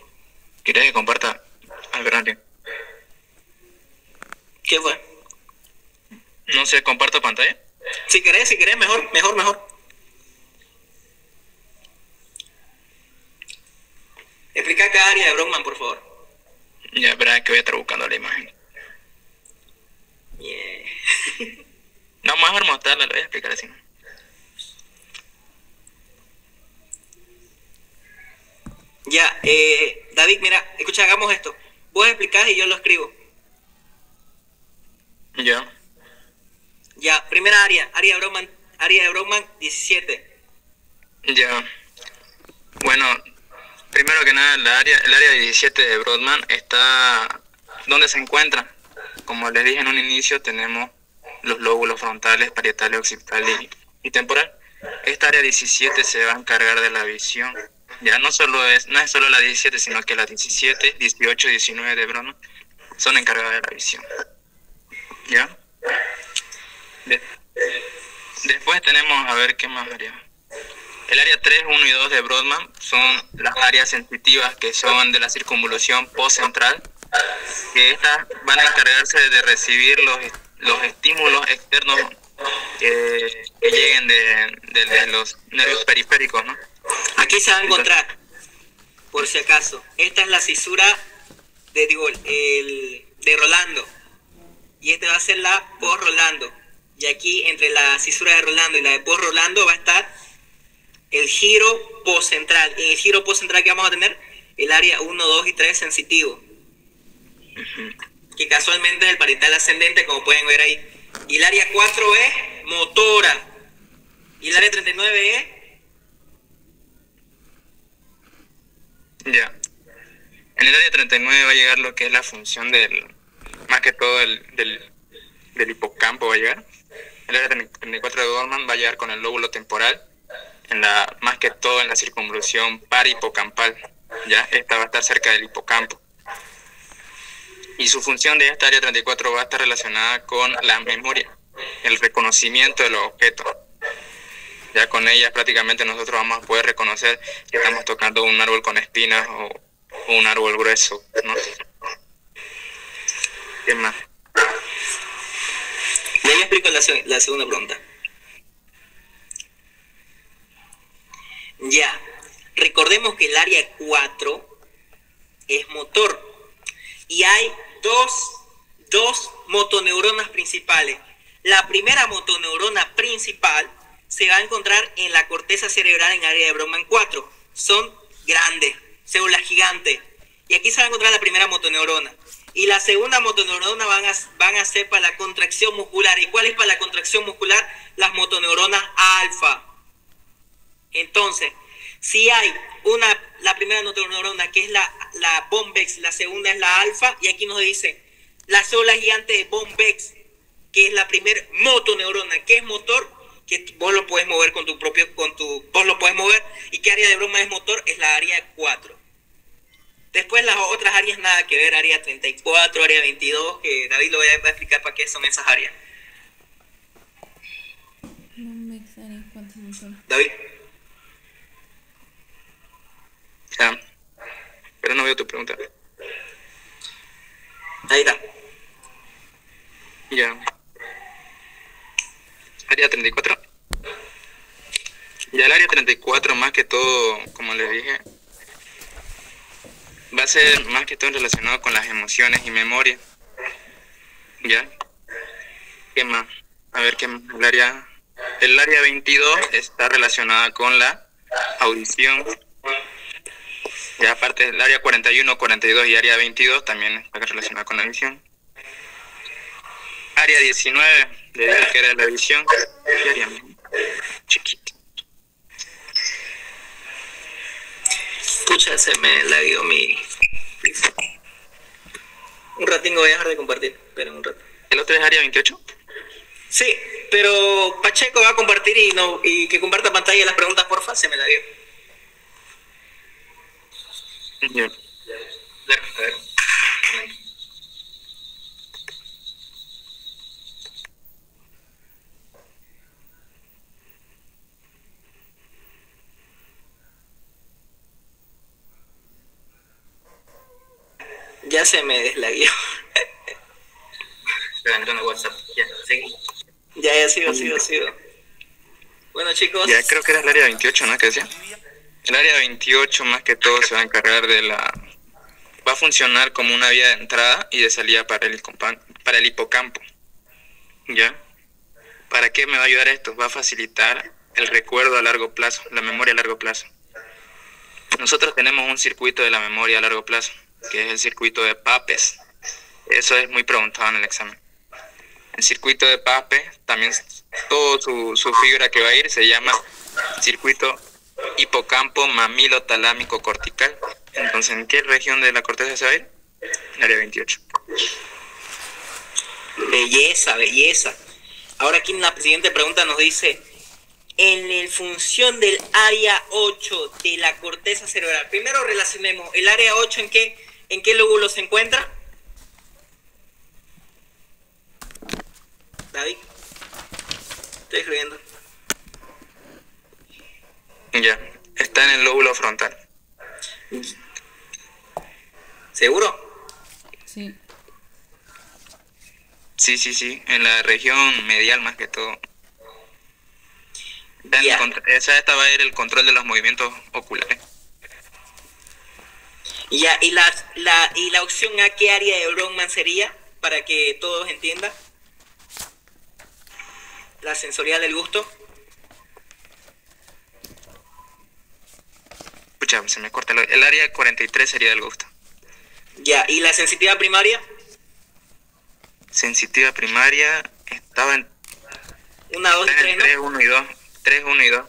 ¿Quieres que comparta al grande? ¿Qué fue? No sé, ¿comparto pantalla? Si querés, mejor. Explica cada área de Brodmann, por favor. Ya, verá que voy a estar buscando la imagen. Yeah. No, mejor mostrarla, lo voy a explicar así. Ya, David, mira, escucha, hagamos esto. Vos explicás y yo lo escribo. Ya. Ya, primera área de Brodmann 17. Ya. Bueno, primero que nada, el área 17 de Brodmann está donde se encuentra. Como les dije en un inicio, tenemos los lóbulos frontales, parietales, occipital y temporal. Esta área 17 se va a encargar de la visión. Ya no es solo la 17, sino que las 17, 18 y 19 de Brodmann son encargadas de la visión. ¿Ya? Después tenemos, a ver qué más área. El área 3, 1 y 2 de Brodmann son las áreas sensitivas que son de la circunvolución postcentral, que estas van a encargarse de recibir los estímulos externos que lleguen de los nervios periféricos, ¿no? Aquí se va a encontrar, por si acaso, esta es la cisura de Rolando. Y esta va a ser la post-Rolando. Y aquí, entre la cisura de Rolando y la de post-Rolando, va a estar el giro postcentral. En el giro postcentral que vamos a tener, el área 1, 2 y 3 sensitivo. casualmente es el parietal ascendente, como pueden ver ahí. Y el área 4 es motora. Y el área 39 es... Ya. En el área 39 va a llegar lo que es la función más que todo del hipocampo va a llegar. El área 34 de Goldman va a llegar con el lóbulo temporal, más que todo en la circunvolución parihipocampal. Ya, esta va a estar cerca del hipocampo. Y su función de esta área 34 va a estar relacionada con la memoria, el reconocimiento de los objetos. Ya con ella prácticamente nosotros vamos a poder reconocer que estamos tocando un árbol con espinas o un árbol grueso, ¿no? ¿Qué más? Ya le explico la segunda pregunta. Ya, recordemos que el área 4 es motor y hay dos motoneuronas principales. La primera motoneurona principal se va a encontrar en la corteza cerebral en área de Brodmann 4. Son grandes, células gigantes. Y aquí se va a encontrar la primera motoneurona. Y la segunda motoneurona van a ser para la contracción muscular. ¿Y cuál es para la contracción muscular? Las motoneuronas alfa. Entonces, si hay la primera motoneurona que es la Bombex, la segunda es la alfa, y aquí nos dice la célula gigante de Bombex, que es la primer motoneurona, que es motor, que vos lo puedes mover vos lo puedes mover. ¿Y qué área de Brodmann es motor? Es la área 4. Después las otras áreas nada que ver, área 34, área 22, que David lo va a explicar para qué son esas áreas. David. Ya, pero no veo tu pregunta. Ahí está. Ya. Área 34. Ya el área 34 más que todo, como les dije, va a ser más que todo relacionado con las emociones y memoria. ¿Ya? ¿Qué más? A ver, ¿qué más? El área 22 está relacionada con la audición. Ya aparte del área 41, 42 y área 22 también está relacionada con la visión. Área 19, le dije que era la visión. ¿Qué área? Chiquito. Pucha, se me lagueó mi... Un ratingo voy a dejar de compartir. Esperen un rato. ¿El otro es área 28? Sí, pero Pacheco va a compartir y que comparta pantalla las preguntas, porfa, se me lagueó. Ya. A ver. Ya se me deslagueó. Espera, entrando a WhatsApp. Ya, seguí. Ya, sigo. Bueno, chicos. Ya creo que era el área 28, ¿no? ¿Qué decía? El área 28 más que todo se va a encargar va a funcionar como una vía de entrada y de salida para el hipocampo. ¿Ya? ¿Para qué me va a ayudar esto? Va a facilitar el recuerdo a largo plazo, la memoria a largo plazo. Nosotros tenemos un circuito de la memoria a largo plazo, que es el circuito de Papez. Eso es muy preguntado en el examen. El circuito de Papez, también toda su fibra que va a ir se llama circuito hipocampo mamilotalámico cortical. Entonces, ¿en qué región de la corteza se va a ir? Área 28. Belleza. Ahora aquí en la siguiente pregunta nos dice, en función del área 8 de la corteza cerebral. Primero relacionemos, ¿el área 8 en qué lóbulo se encuentra? David, estoy escribiendo. Ya, está en el lóbulo frontal. ¿Seguro? Sí. Sí, en la región medial más que todo. Ya. Esta va a ir el control de los movimientos oculares. Ya, y la opción A, ¿qué área de Brodmann sería? Para que todos entiendan. La sensorial del gusto. Escucha, se me corta el área 43 sería del gusto. Ya, ¿y la sensitiva primaria? sensitiva primaria estaba en 1, 2 y 3, ¿no? 3, 1 y 2. 3, 1 y 2.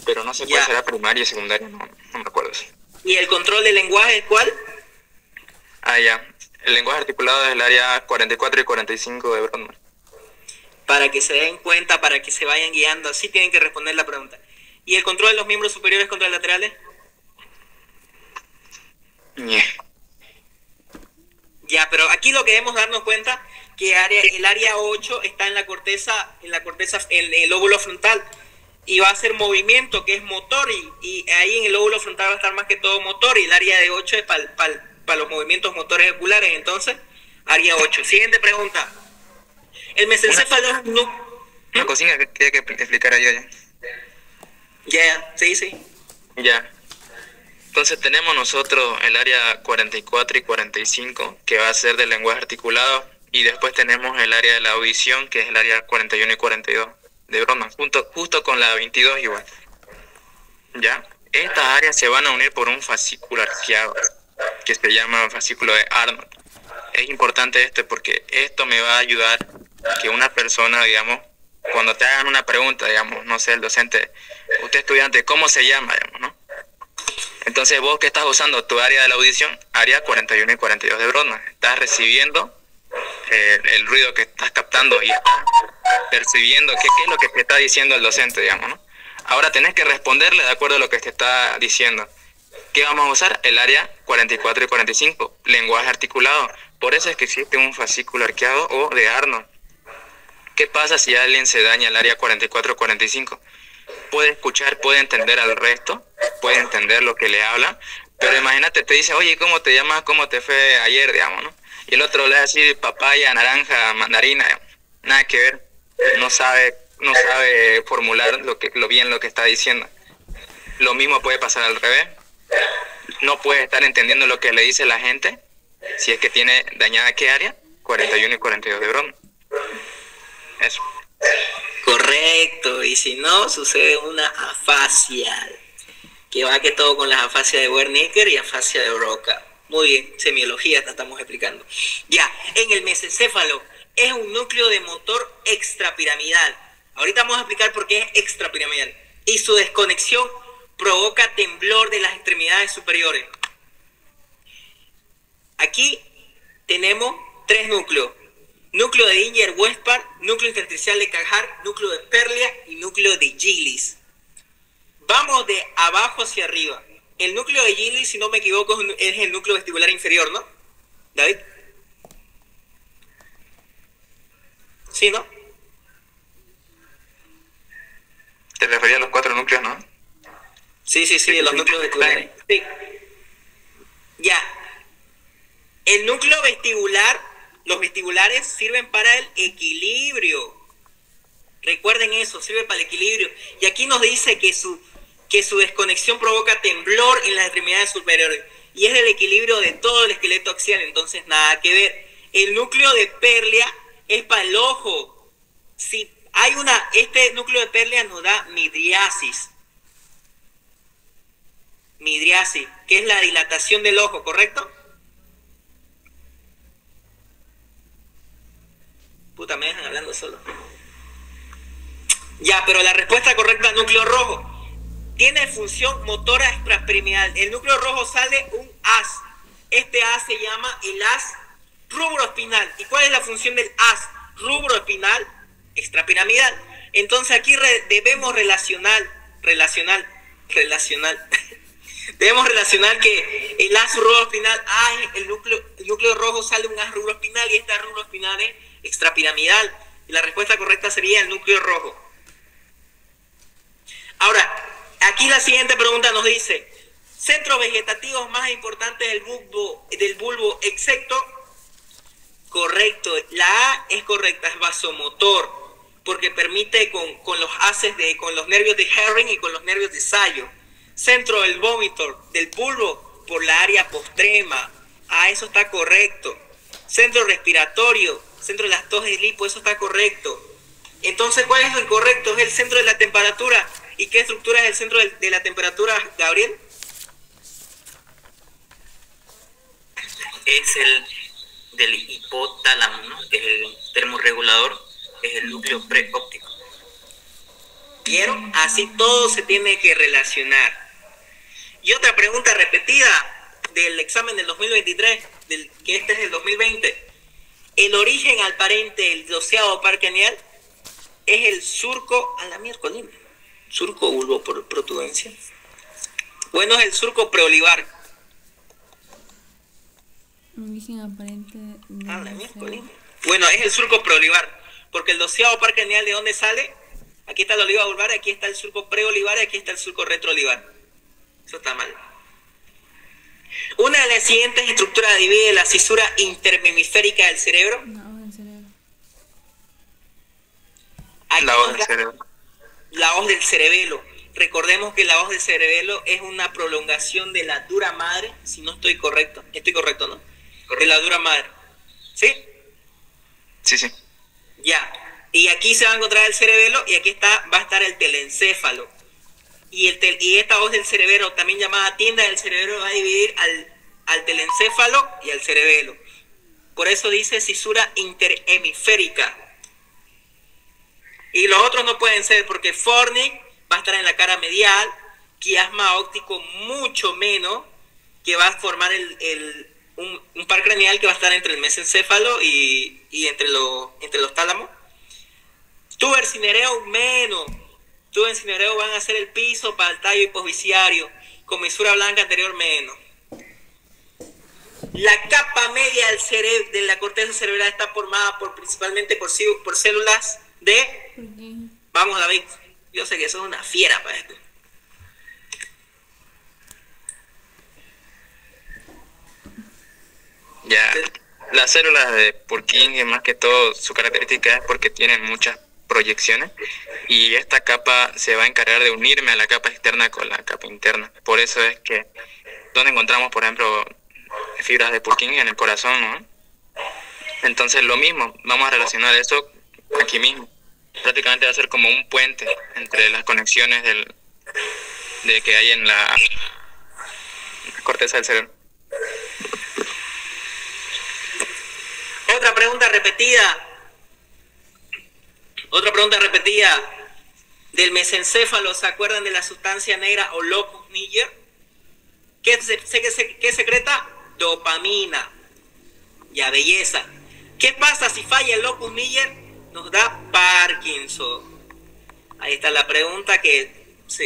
Pero no sé cuál Ya. será primaria y secundaria, no me acuerdo eso. ¿Y el control del lenguaje cuál? Ah, ya. El lenguaje articulado es el área 44 y 45 de Brodmann. Para que se den cuenta, para que se vayan guiando, así tienen que responder la pregunta. ¿Y el control de los miembros superiores contra laterales? Ñe. Ya, pero aquí lo que debemos darnos cuenta que el área 8 está en la corteza, en el lóbulo frontal, y va a ser movimiento, que es motor, y ahí en el lóbulo frontal va a estar más que todo motor, y el área de 8 es para los movimientos motores oculares. Entonces, área 8. Siguiente pregunta. El mesencéfalo es Una cocina que quería que explicara yo ya. Ya, sí. Ya. Entonces tenemos nosotros el área 44 y 45, que va a ser del lenguaje articulado, y después tenemos el área de la audición, que es el área 41 y 42 de Brodmann, justo con la 22 igual. ¿Ya? Estas áreas se van a unir por un fascículo arqueado, que se llama fascículo de Arnold. Es importante porque esto me va a ayudar que una persona, digamos, cuando te hagan una pregunta, digamos, no sé, el docente, usted estudiante, ¿cómo se llama? Digamos, ¿no? Entonces vos que estás usando tu área de la audición, área 41 y 42 de Brodmann, estás recibiendo el ruido que estás captando y estás percibiendo qué es lo que te está diciendo el docente, digamos, ¿no? Ahora tenés que responderle de acuerdo a lo que te está diciendo. ¿Qué vamos a usar? El área 44 y 45, lenguaje articulado. Por eso es que existe un fascículo arqueado o de Arnold. ¿Qué pasa si a alguien se daña el área 44 o 45? Puede escuchar, puede entender al resto, puede entender lo que le hablan, pero imagínate, te dice, oye, ¿cómo te llamas? ¿Cómo te fue ayer? Digamos, ¿no? Y el otro le va a decir papaya, naranja, mandarina, digamos. Nada que ver, no sabe formular lo bien lo que está diciendo. Lo mismo puede pasar al revés. No puede estar entendiendo lo que le dice la gente si es que tiene dañada qué área, 41 y 42 de Brodmann. Eso. Correcto, y si no, sucede una afasia, que va que todo con las afasias de Wernicke y afasia de Broca. Muy bien, semiología estamos explicando. Ya, en el mesencéfalo es un núcleo de motor extrapiramidal. Ahorita vamos a explicar por qué es extrapiramidal. Y su desconexión provoca temblor de las extremidades superiores. Aquí tenemos 3 núcleos. Núcleo de Dinger-Westphal, núcleo intersticial de Caglar, núcleo de Perlia y núcleo de Gillis. Vamos de abajo hacia arriba. El núcleo de Gillis, si no me equivoco, es el núcleo vestibular inferior, ¿no? ¿David? ¿Sí, no? Te refería a los 4 núcleos, ¿no? Sí, de los núcleos vestibulares. Sí. Ya. El núcleo vestibular, los vestibulares sirven para el equilibrio. Recuerden eso, sirve para el equilibrio. Y aquí nos dice que su desconexión provoca temblor en las extremidades superiores. Y es el equilibrio de todo el esqueleto axial, entonces nada que ver. El núcleo de Perlia es para el ojo. Si hay este núcleo de Perlia nos da midriasis. Midriasis, que es la dilatación del ojo, ¿correcto? Puta, me dejan hablando solo. Ya, pero la respuesta correcta, núcleo rojo. Tiene función motora extrapiramidal. El núcleo rojo sale un haz. Este haz se llama el haz rubroespinal. ¿Y cuál es la función del haz rubroespinal? Extrapiramidal. Entonces aquí debemos relacionar. Debemos relacionar que el haz rubroespinal, el núcleo rojo sale un haz rubroespinal y este haz rubroespinal es extrapiramidal. Y la respuesta correcta sería el núcleo rojo. Ahora, aquí la siguiente pregunta nos dice, centros vegetativos más importantes del bulbo excepto. Correcto, la A es correcta, es vasomotor, porque permite con los haces con los nervios de Herring y con los nervios de Sayo. Centro del vómito del bulbo por la área postrema. Eso está correcto. Centro respiratorio, centro de las tos de lipo, eso está correcto. Entonces, ¿cuál es lo incorrecto? Es el centro de la temperatura. ¿Y qué estructura es el centro de la temperatura, Gabriel? Es el del hipotálamo, ¿no? Que es el termorregulador, que es el núcleo preóptico. ¿Vieron? Así todo se tiene que relacionar. Y otra pregunta repetida del examen del 2023, que este es el 2020. El origen aparente del 12º par craneal es el surco a la miércoles. Surco vulvo por protubencia. Bueno, es el surco preolivar. Origen aparente de A la miércoles. Bueno, es el surco preolivar. Porque el 12º par craneal, ¿de dónde sale? Aquí está la oliva vulvar, aquí está el surco preolivar y aquí está el surco retroolivar. Eso está mal. Una de las siguientes estructuras divide la cisura interhemisférica del cerebro. No, del cerebro. Aquí La hoz nos del da cerebro. la hoz del cerebelo. Recordemos que la hoz del cerebelo es una prolongación de la dura madre, si no estoy correcto. Estoy correcto, ¿no? De la dura madre. ¿Sí? Sí, sí. Ya. Y aquí se va a encontrar el cerebelo y aquí va a estar el telencéfalo. Y esta hoz del cerebelo, también llamada tienda del cerebelo, va a dividir al telencéfalo y al cerebelo. Por eso dice cisura interhemisférica. Y los otros no pueden ser porque Fornix va a estar en la cara medial, quiasma óptico mucho menos, que va a formar un par craneal que va a estar entre el mesencéfalo y entre los tálamos. Tuber cinereo menos. Tuber cinereo van a ser el piso para el tallo hipoviciario, con misura blanca anterior menos. La capa media de la corteza cerebral está formada principalmente por células de... ¿Por qué? Vamos, David. Yo sé que sos una fiera para esto. Ya, las células de Purkinje, más que todo, su característica es porque tienen muchas proyecciones y esta capa se va a encargar de unirme a la capa externa con la capa interna. Por eso es que donde encontramos, por ejemplo, fibras de Purkinje en el corazón, ¿no? Entonces lo mismo, vamos a relacionar eso aquí mismo. Prácticamente va a ser como un puente entre las conexiones de que hay en la corteza del cerebro. Otra pregunta repetida. Del mesencéfalo, ¿se acuerdan de la sustancia negra o locus niger? ¿Qué secreta? Dopamina. Ya, belleza. ¿Qué pasa si falla el locus niger? Nos da Parkinson. Ahí está la pregunta que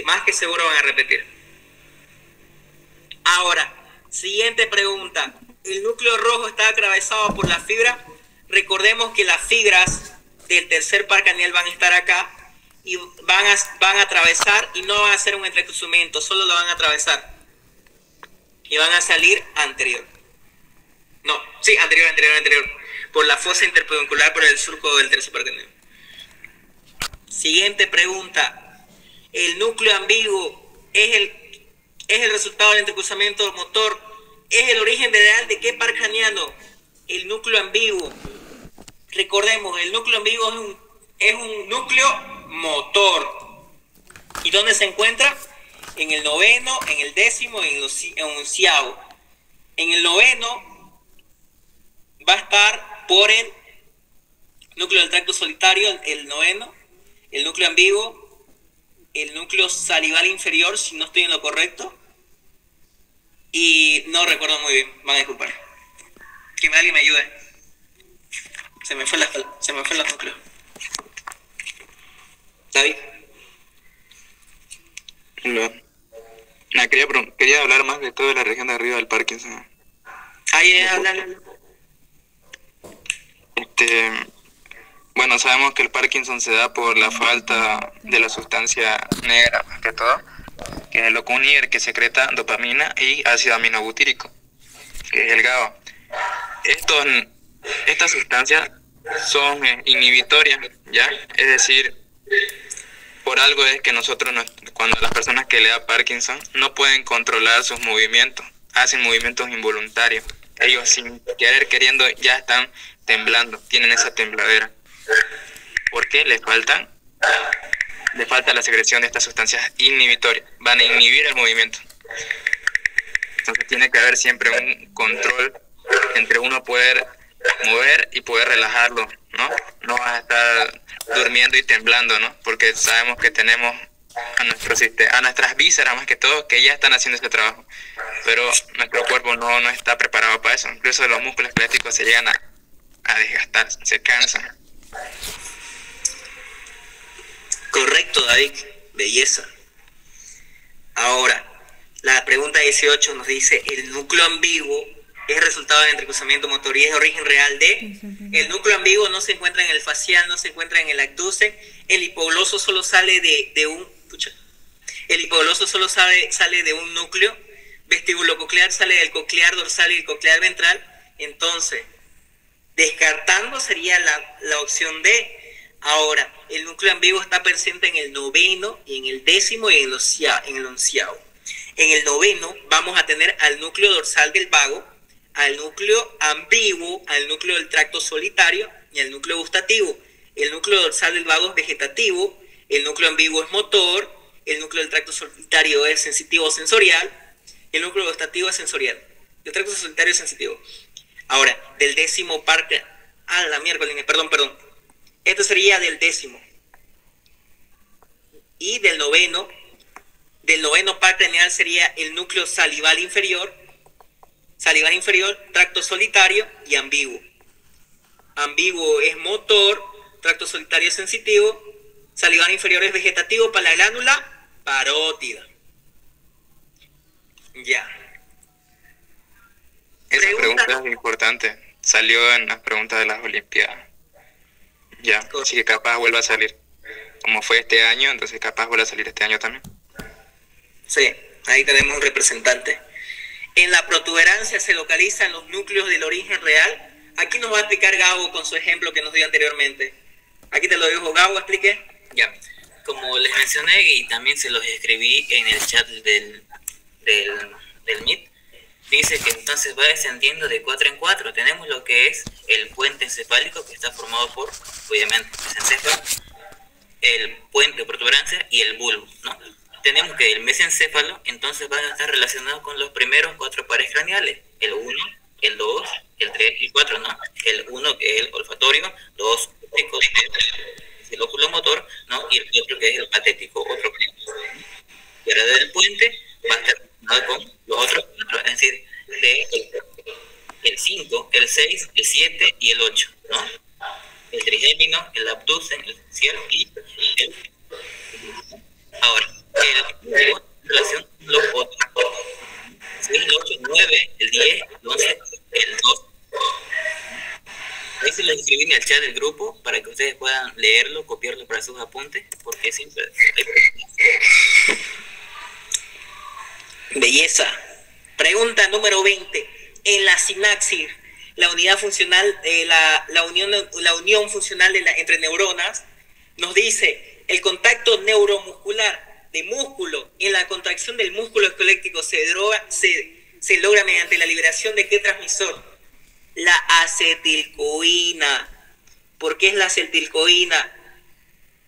más que seguro van a repetir. Ahora, siguiente pregunta. El núcleo rojo está atravesado por la fibra. Recordemos que las fibras del tercer par craneal van a estar acá y van a atravesar y no van a hacer un entrecruzamiento, solo lo van a atravesar y van a salir anterior. No, sí, anterior. Por la fosa interpeduncular por el surco del tercer par craneal. Siguiente pregunta. El núcleo ambiguo es el resultado del entrecruzamiento motor. ¿Es el origen real de qué par craneano? El núcleo ambiguo. Recordemos, el núcleo ambiguo es un núcleo motor. ¿Y dónde se encuentra? En el noveno, en el décimo y en el onceavo. En el noveno va a estar por el núcleo del tracto solitario, el noveno, el núcleo ambiguo, el núcleo salival inferior, si no estoy en lo correcto. Y no recuerdo muy bien, van a disculpar. Que alguien me ayude. Se me fue los núcleos. David. Quería hablar más de toda la región de arriba del Parkinson. Habla. Bueno, sabemos que el Parkinson se da por la falta de la sustancia negra, más que todo, que es el locus niger, que secreta dopamina y ácido aminobutírico, que es el GABA. Estas sustancias son inhibitorias, ¿ya? Es decir, por algo es que nosotros, cuando las personas que le da Parkinson, no pueden controlar sus movimientos, hacen movimientos involuntarios. Ellos sin querer, queriendo, ya están temblando, tienen esa tembladera. ¿Por qué? Le falta la secreción de estas sustancias inhibitorias, van a inhibir el movimiento. Entonces tiene que haber siempre un control entre uno poder mover y poder relajarlo, ¿no? No vas a estar durmiendo y temblando, ¿no? Porque sabemos que tenemos a nuestro sistema, a nuestras vísceras más que todo, que ya están haciendo ese trabajo, pero nuestro cuerpo no está preparado para eso. Incluso los músculos esqueléticos se llegan a desgastar, se cansan. Correcto, David. Belleza. Ahora, la pregunta 18 nos dice, el núcleo ambiguo es resultado del entrecruzamiento motor y es de origen real de... El núcleo ambiguo no se encuentra en el facial, no se encuentra en el abducen. El hipogloso solo sale de un... El hipogloso solo sale de un núcleo. Vestíbulo coclear sale del coclear dorsal y el coclear ventral. Entonces, descartando sería la opción D. Ahora, el núcleo ambiguo está presente en el noveno, y en el décimo y en el onceavo. En el noveno vamos a tener al núcleo dorsal del vago, al núcleo ambiguo, al núcleo del tracto solitario y al núcleo gustativo. El núcleo dorsal del vago es vegetativo, el núcleo ambiguo es motor, el núcleo del tracto solitario es sensitivo o sensorial, y el núcleo gustativo es sensorial. El tracto solitario es sensitivo. Ahora, del décimo parte... la miércoles, perdón. Esto sería del décimo. Y del noveno par craneal sería el núcleo salival inferior, tracto solitario y ambiguo. Ambiguo es motor, tracto solitario es sensitivo, salival inferior es vegetativo para la glándula parótida. Ya. Esa pregunta es importante. Salió en las preguntas de las Olimpiadas. Ya, así que capaz vuelva a salir. Como fue este año, entonces capaz vuelva a salir este año también. Sí, ahí tenemos un representante. En la protuberancia se localizan los núcleos del origen real. Aquí nos va a explicar Gabo con su ejemplo que nos dio anteriormente. Aquí te lo dijo Gabo, explique. Ya, como les mencioné y también se los escribí en el chat del Meet, dice que entonces va descendiendo de 4 en 4. Tenemos lo que es el puente encefálico, que está formado por, obviamente, el mesencéfalo, el puente de protuberancia y el bulbo, ¿no? Tenemos que el mesencéfalo entonces va a estar relacionado con los primeros 4 pares craneales, el 1, el 2, el 3 y 4, ¿no? El 1 que es el olfatorio, 2 el oculomotor, ¿no? Y el 4 que es el patético, otro clínico. Y ahora del puente va a estar relacionado con los otros 4, es decir, el 5, el 6, el 7 y el 8, ¿no? El trigémino, el abducen, el esencial y el... Ahora, el relación con los otros. El 8, 9, el 10, el 11, el 2. Ahí se les escribí en el chat del grupo para que ustedes puedan leerlo, copiarlo para sus apuntes, porque siempre hay preguntas. Belleza. Pregunta número 20. En la sinapsis, la unidad funcional, la unión funcional entre neuronas, nos dice el contacto neuromuscular de músculo en la contracción del músculo esquelético se logra mediante la liberación de ¿qué transmisor? La acetilcoína. ¿Por qué es la acetilcoína?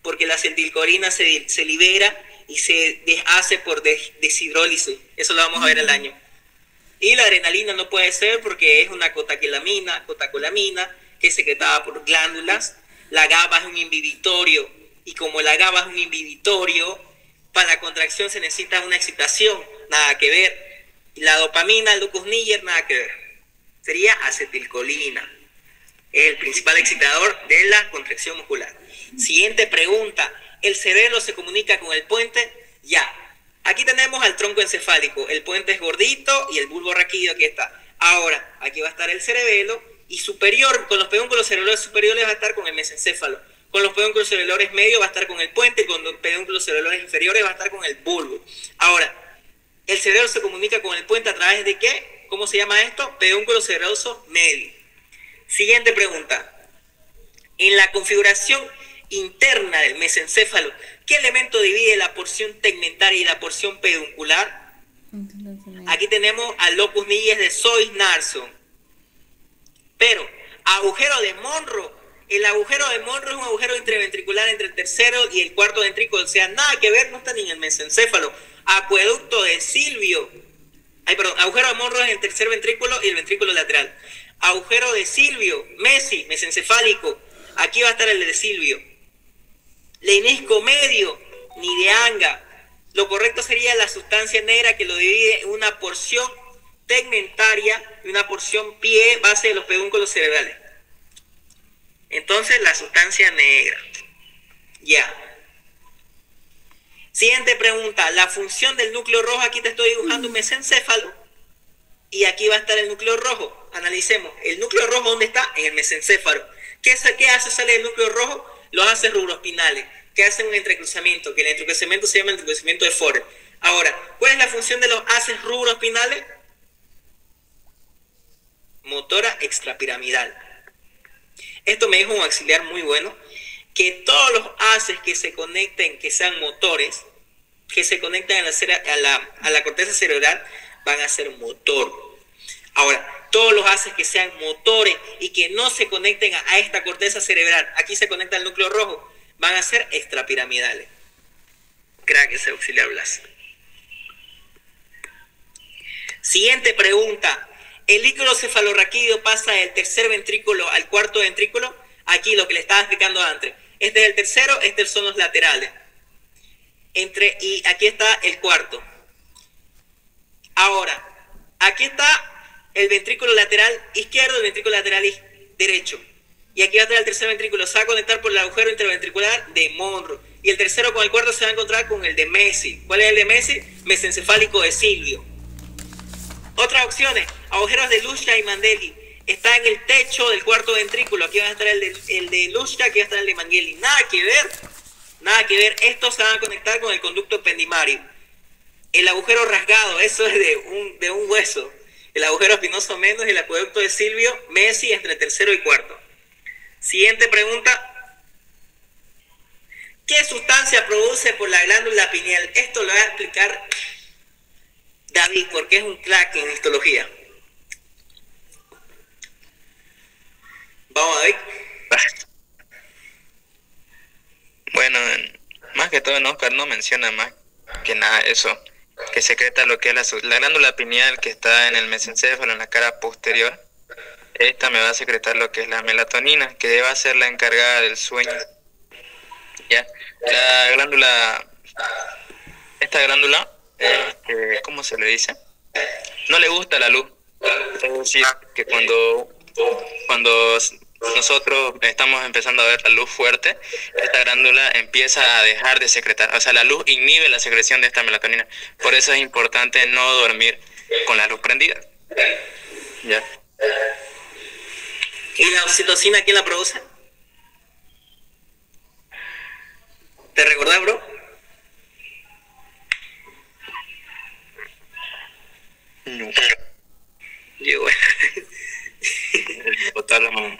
Porque la acetilcoína se libera y se deshace por deshidrólisis. Eso lo vamos a ver al año. Y la adrenalina no puede ser porque es una cotacolamina que es secretada por glándulas. La GABA es un inhibitorio y como la GABA es un inhibitorio, para la contracción se necesita una excitación, nada que ver. Y la dopamina, el Lucas-Niger, nada que ver. Sería acetilcolina. Es el principal excitador de la contracción muscular. Siguiente pregunta. ¿El cerebro se comunica con el puente? Ya. Aquí tenemos al tronco encefálico. El puente es gordito y el bulbo raquídeo aquí está. Ahora, aquí va a estar el cerebelo y superior, con los pedúnculos cerebelores superiores va a estar con el mesencéfalo. Con los pedúnculos cerebelores medios va a estar con el puente y con los pedúnculos cerebelores inferiores va a estar con el bulbo. Ahora, ¿el cerebro se comunica con el puente a través de qué? ¿Cómo se llama esto? Pedúnculo cereroso medio. Siguiente pregunta. En la configuración interna del mesencéfalo, ¿qué elemento divide la porción tegmentaria y la porción peduncular? Aquí tenemos al locus niger de Soys-Narson. Pero, agujero de Monro. El agujero de Monro es un agujero intraventricular entre el tercero y el cuarto ventrículo. O sea, nada que ver, no está ni en el mesencéfalo. Acueducto de Silvio. Agujero de Monro es el tercer ventrículo y el ventrículo lateral. Agujero de Silvio, mesencefálico. Aquí va a estar el de Silvio. Lenisco medio, ni de Anga. Lo correcto sería la sustancia negra que lo divide en una porción tegmentaria y una porción pie base de los pedúnculos cerebrales. Entonces, la sustancia negra. Ya. Siguiente pregunta. La función del núcleo rojo. Aquí te estoy dibujando un mesencéfalo. Y aquí va a estar el núcleo rojo. Analicemos. ¿El núcleo rojo dónde está? En el mesencéfalo. ¿Qué hace? Sale del núcleo rojo los haces rubroespinales. ¿Qué hacen un entrecruzamiento? Que el entrecruzamiento se llama entrecruzamiento de Forer. Ahora, ¿cuál es la función de los haces rubroespinales? Motora extrapiramidal. Esto me dijo un auxiliar muy bueno, que todos los haces que se conecten, que sean motores, que se conecten a la corteza cerebral, van a ser motor. Ahora, todos los haces que sean motores y que no se conecten a esta corteza cerebral, aquí se conecta al núcleo rojo, van a ser extrapiramidales. Crack ese auxiliar Blas. Siguiente pregunta. El líquido cefalorraquídeo pasa del tercer ventrículo al cuarto ventrículo. Aquí lo que le estaba explicando antes. Este es el tercero, estos son los laterales. Y aquí está el cuarto. Ahora, aquí está el ventrículo lateral izquierdo, el ventrículo lateral derecho. Y aquí va a estar el tercer ventrículo. Se va a conectar por el agujero interventricular de Monro. Y el tercero con el cuarto se va a encontrar con el de Messi. ¿Cuál es el de Messi? Mesencefálico de Silvio. Otras opciones. Agujeros de Lucia y Mandeli. Está en el techo del cuarto ventrículo. Aquí va a estar el de Lucia, aquí va a estar el de Mandeli. Nada que ver. Nada que ver. Estos se van a conectar con el conducto ependimario. El agujero rasgado, eso es de un hueso. El agujero espinoso menos y el acueducto de Silvio, Messi entre tercero y cuarto. Siguiente pregunta. ¿Qué sustancia produce por la glándula pineal? Esto lo va a explicar David, porque es un crack en histología. Vamos, David. Bueno, más que todo en Oscar no menciona más que nada eso, que secreta lo que es la glándula pineal que está en el mesencéfalo, en la cara posterior. Esta me va a secretar lo que es la melatonina, que va a ser la encargada del sueño. Ya, la glándula, esta glándula, ¿cómo se le dice? No le gusta la luz. Es decir, que cuando nosotros estamos empezando a ver la luz fuerte, esta glándula empieza a dejar de secretar. O sea, la luz inhibe la secreción de esta melatonina. Por eso es importante no dormir con la luz prendida. ¿Ya? ¿Y la oxitocina quién la produce? ¿Te recordás, bro? No. Yo, bueno. El hipotálamo.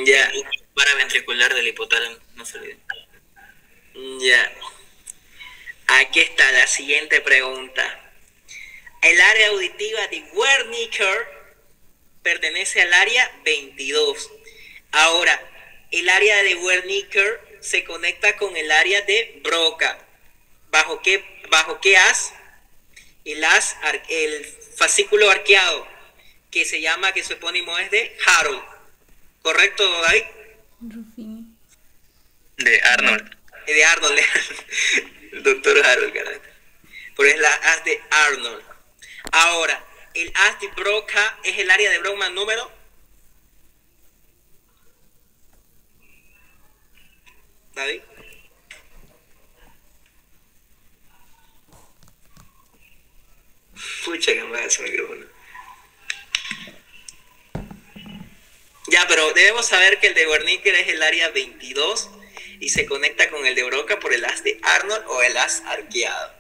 Ya. Paraventricular del hipotálamo, no se olviden. Ya. Aquí está la siguiente pregunta. El área auditiva de Wernicke pertenece al área 22. Ahora, el área de Wernicke se conecta con el área de Broca. ¿Bajo qué haz? El fascículo arqueado, que su epónimo es de Harold. ¿Correcto, David? Rufini. De Arnold. De Arnold, el doctor Harold, caray. Pero es la haz de Arnold. Ahora, el haz de Broca es el área de Brodmann número. David. Pucha, que me ese micrófono. Ya, pero debemos saber que el de Wernicke es el área 22 y se conecta con el de Broca por el haz de Arnold o el haz arqueado.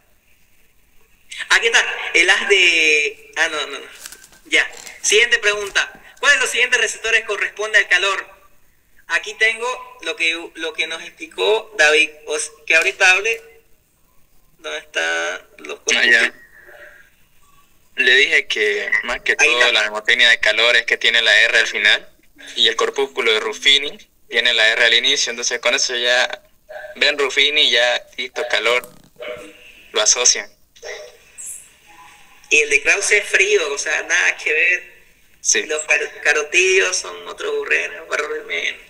Aquí está, el haz de... no. Ya. Siguiente pregunta. ¿Cuál de los siguientes receptores corresponde al calor? Aquí tengo lo que nos explicó David. Que ahorita hable. ¿Dónde están los Ya. Le dije que más que todo la mnemotecnia de calor es que tiene la R al final y el corpúsculo de Ruffini tiene la R al inicio, entonces con eso ya ven Ruffini y ya listo, calor, lo asocian. Y el de Krause es frío, o sea, nada que ver. Sí. Los carotídeos son otros burreros, barro del menos.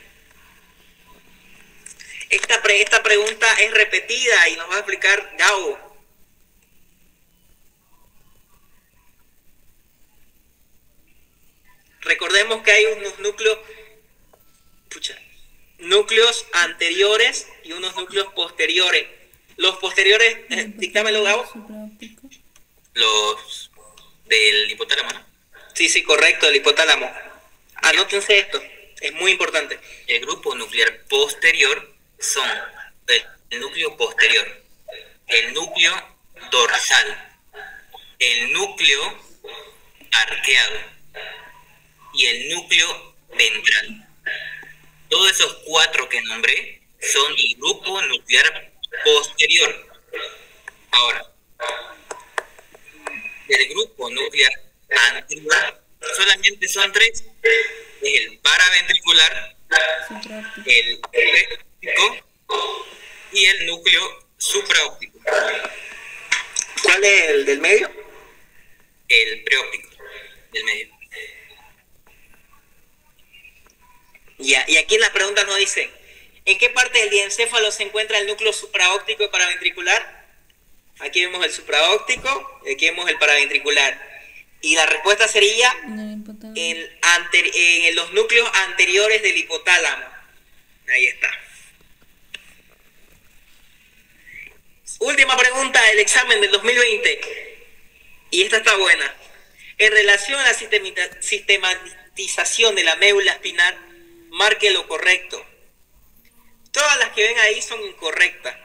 Esta pregunta es repetida y nos va a explicar Gabo. Recordemos que hay unos núcleos anteriores y unos núcleos posteriores. Los posteriores, díctamelo, Gabo. Supraóptico. Los del hipotálamo, ¿no? Sí, correcto, el hipotálamo. Anótense esto, es muy importante. El grupo nuclear posterior son el núcleo posterior, el núcleo dorsal, el núcleo arqueado y el núcleo ventral. Todos esos 4 que nombré son el grupo nuclear posterior. Ahora, del grupo nuclear anterior solamente son 3. Es el paraventricular, Supraóptico. el preóptico y el núcleo supraóptico. ¿Cuál es el del medio? El preóptico del medio. Ya, y aquí en las preguntas nos dicen, ¿en qué parte del diencéfalo se encuentra el núcleo supraóptico y paraventricular? Aquí vemos el supraóptico y aquí vemos el paraventricular. Y la respuesta sería En el hipotálamo. en los núcleos anteriores del hipotálamo. Ahí está. Última pregunta del examen del 2020. Y esta está buena. En relación a la sistematización de la médula espinal, marque lo correcto. Todas las que ven ahí son incorrectas.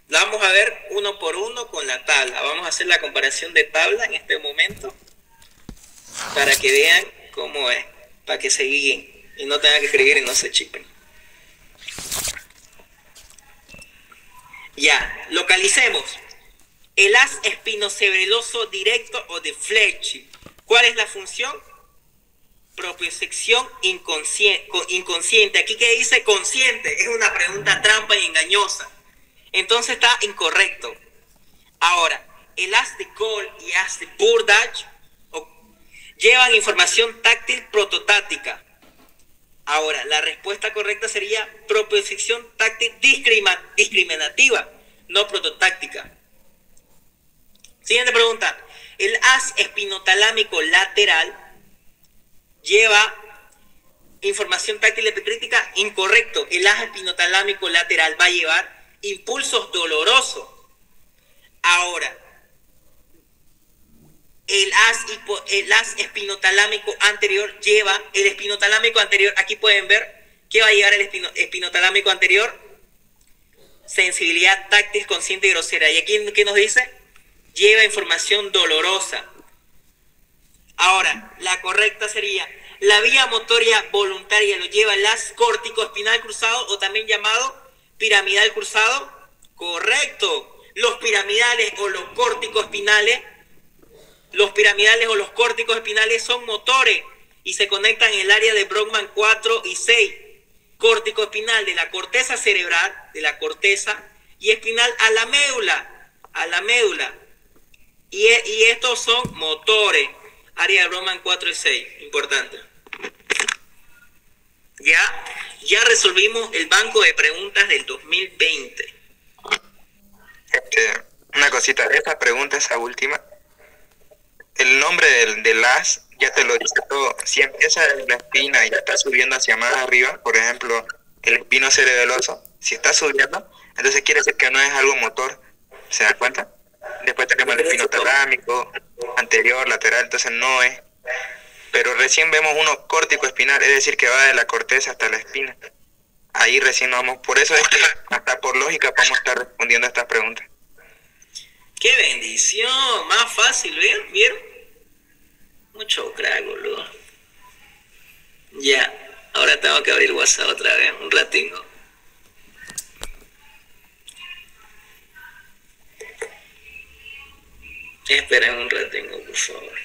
La vamos a ver uno por uno con la tabla. Vamos a hacer la comparación de tabla en este momento para que vean cómo es, para que se guíen y no tengan que escribir y no se chipen. Ya, localicemos. El haz espinocerebeloso directo o de Fletcher. ¿Cuál es la función? Propiocepción inconsciente. Aquí que dice consciente es una pregunta trampa y engañosa. Entonces está incorrecto. Ahora, el haz de Cole y haz de Burdage llevan información táctil prototáctica. Ahora, la respuesta correcta sería propiocepción táctil discriminativa, no prototáctica. Siguiente pregunta. El haz espinotalámico lateral lleva información táctil epicrítica. Incorrecto. El haz espinotalámico lateral va a llevar impulsos dolorosos. Ahora, el haz espinotalámico anterior lleva, el espinotalámico anterior, aquí pueden ver que va a llegar el espinotalámico anterior, sensibilidad táctil consciente y grosera. Y aquí, ¿qué nos dice? Lleva información dolorosa. Ahora, la correcta sería, la vía motoria voluntaria lo lleva el haz córtico espinal cruzado o también llamado piramidal cruzado. Correcto. Los piramidales o los córticos espinales, son motores y se conectan en el área de Brodmann 4 y 6. Córtico espinal de la corteza cerebral, de la corteza, y espinal a la médula. Y estos son motores, área de Brodmann 4 y 6, importante. Ya resolvimos el banco de preguntas del 2020. Una cosita, esa pregunta, esa última, el nombre del haz ya te lo dice todo. Si empieza en la espina y está subiendo hacia más arriba, por ejemplo, el espino cerebeloso, si está subiendo, entonces quiere decir que no es algo motor, ¿se da cuenta? Después tenemos el espino talámico, anterior, lateral, entonces no es. Pero recién vemos uno córtico espinal, es decir, que va de la corteza hasta la espina. Ahí recién nos vamos. Por eso es que hasta por lógica podemos estar respondiendo a estas preguntas. ¡Qué bendición! Más fácil, ¿vieron? Mucho crack, boludo. Ya, ahora tengo que abrir WhatsApp otra vez, un ratingo. Esperen un ratingo, por favor.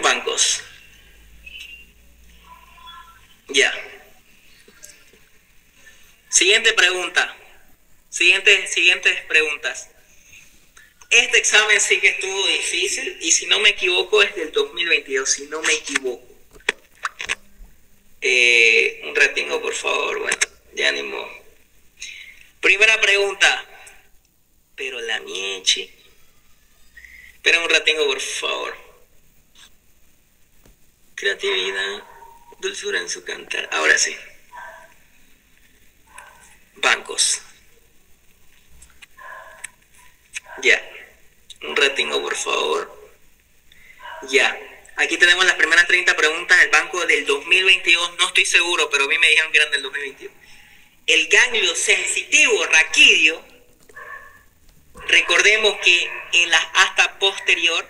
Bancos. Ya. Siguiente pregunta. Siguientes preguntas. Este examen sí que estuvo difícil y si no me equivoco es del 2022, si no me equivoco. Un ratingo, por favor. Bueno, ya ni modo. Primera pregunta. Pero la mieche. Espera un ratingo, por favor. Creatividad, dulzura en su cantar. Ahora sí. Bancos. Ya. Un ratingo, por favor. Ya. Aquí tenemos las primeras 30 preguntas del banco del 2022. No estoy seguro, pero a mí me dijeron que eran del 2022. El ganglio sensitivo raquídeo. Recordemos que en la asta posterior,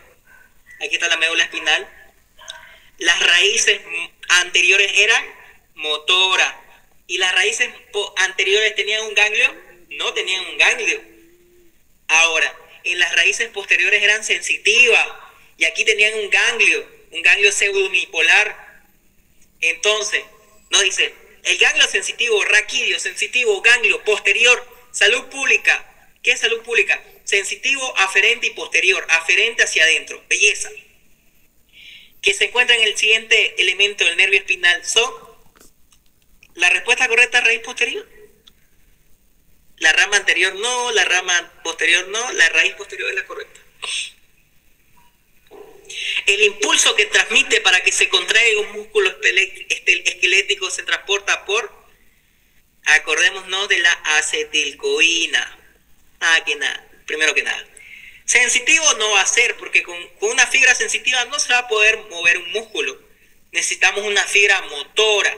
aquí está la médula espinal, las raíces anteriores eran motora. ¿Y las raíces anteriores tenían un ganglio? No tenían un ganglio. Ahora, en las raíces posteriores eran sensitivas y aquí tenían un ganglio pseudounipolar. Entonces, nos dice, el ganglio sensitivo, raquídeo, sensitivo, ganglio posterior, salud pública. ¿Qué es salud pública? Sensitivo, aferente y posterior, aferente hacia adentro, belleza. Que se encuentra en el siguiente elemento del nervio espinal son, la respuesta correcta, raíz posterior. La rama anterior no, la rama posterior no, la raíz posterior es la correcta. El impulso que transmite para que se contraiga un músculo esquelético se transporta por, acordémonos de la acetilcoína. Primero que nada. Sensitivo no va a ser, porque con una fibra sensitiva no se va a poder mover un músculo. Necesitamos una fibra motora.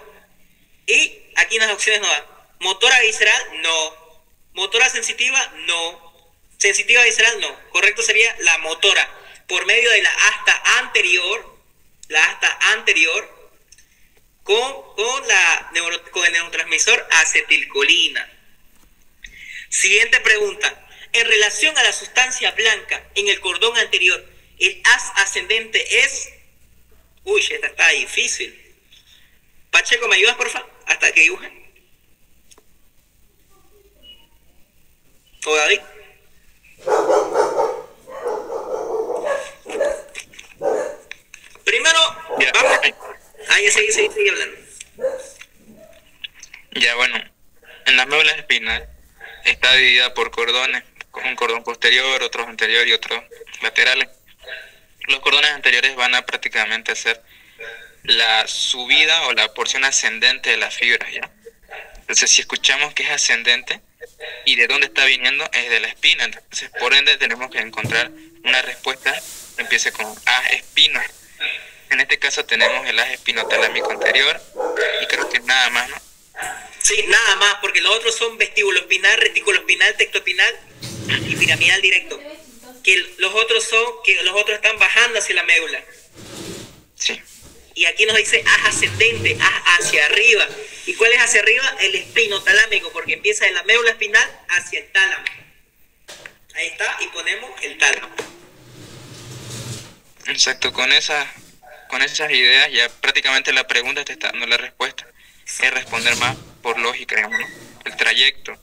Y aquí en las opciones no da. Motora visceral, no. Motora sensitiva, no. Sensitiva visceral, no. Correcto sería la motora. Por medio de la asta anterior, con el neurotransmisor acetilcolina. Siguiente pregunta. En relación a la sustancia blanca en el cordón anterior, el haz ascendente es... Uy, esta está difícil. Pacheco, ¿me ayudas, porfa? Hasta que dibuje. ¿O David? Primero, Ya. vamos. Ya sigue hablando. Ya, bueno, en la médula espinal está dividida por cordones, con un cordón posterior, otros anterior y otros laterales. Los cordones anteriores van a prácticamente hacer la subida o la porción ascendente de las fibras, ¿ya? Entonces, si escuchamos que es ascendente y de dónde está viniendo, es de la espina. Entonces, por ende, tenemos que encontrar una respuesta que empiece con haz espino. En este caso tenemos el haz espinotalámico anterior y creo que nada más, ¿no? Sí, nada más, porque los otros son vestíbulo espinal, retículo espinal, tecto espinal y piramidal directo. Que los otros están bajando hacia la médula. Sí. Y aquí nos dice haz ascendente, haz hacia arriba. ¿Y cuál es hacia arriba? El espinotalámico, porque empieza de la médula espinal hacia el tálamo. Ahí está, y ponemos el tálamo. Exacto, con esas ideas ya prácticamente la pregunta te está dando la respuesta. Es responder más por lógica, digamos, ¿no? El trayecto,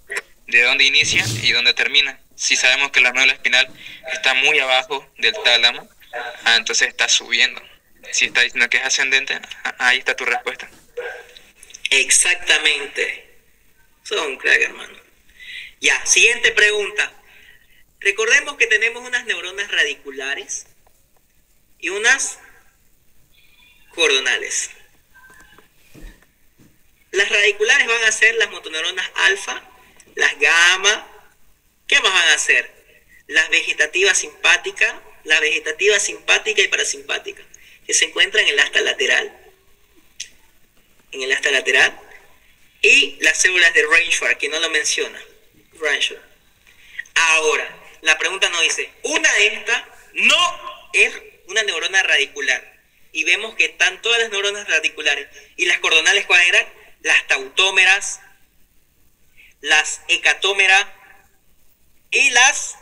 de dónde inicia y dónde termina. Si sabemos que la médula espinal está muy abajo del tálamo, entonces está subiendo. Si está diciendo que es ascendente, ahí está tu respuesta. Exactamente. Son un crack, hermano. Ya, siguiente pregunta. Recordemos que tenemos unas neuronas radiculares y unas cordonales. Las radiculares van a ser las motoneuronas alfa, las gamma. ¿Qué más van a ser? Las vegetativas simpáticas y parasimpáticas, que se encuentran en el asta lateral. Y las células de Reinschwardt, que no lo menciona. Ahora, la pregunta nos dice, una de estas no es una neurona radicular. Y vemos que están todas las neuronas radiculares. ¿Y las cordonales cuáles eran? Las tautómeras, las hecatómeras y las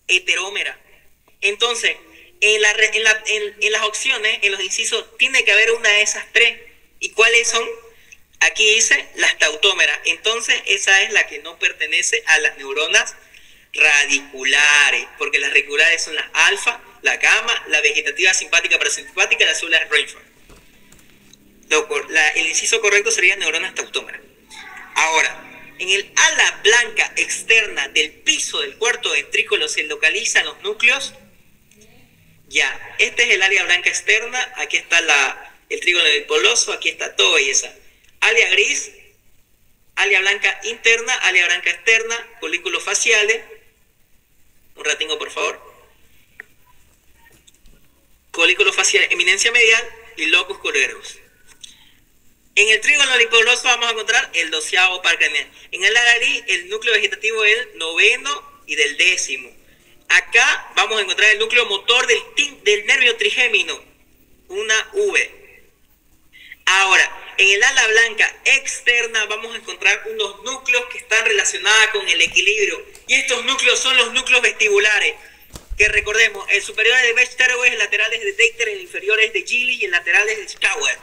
heterómeras. Entonces, en las opciones, en los incisos, tiene que haber una de esas tres. ¿Y cuáles son? Aquí dice las tautómeras. Entonces, esa es la que no pertenece a las neuronas radiculares, porque las radiculares son las alfa, la gamma, la vegetativa simpática parasimpática, la célula Reinfeldt. El inciso correcto sería neuronas tautómeras. Ahora, en el ala blanca externa del piso del cuarto ventrículo se localizan los núcleos. Ya, este es el área blanca externa, aquí está el trígono dipoloso, aquí está todo belleza. Área gris, área blanca interna, área blanca externa, folículos faciales. Un ratingo, por favor. Folículos faciales, eminencia medial y locus coeruleus. En el trígono dipoloso vamos a encontrar el 12º par craneal. En el área gris, el núcleo vegetativo es el 9º y del 10º. Acá vamos a encontrar el núcleo motor del nervio trigémino, una V. Ahora, en el ala blanca externa vamos a encontrar unos núcleos que están relacionados con el equilibrio. Y estos núcleos son los núcleos vestibulares. Que recordemos, el superior es de Westerweg, el lateral es de Dechter, el inferior es de Gilly y el lateral es de Schauer.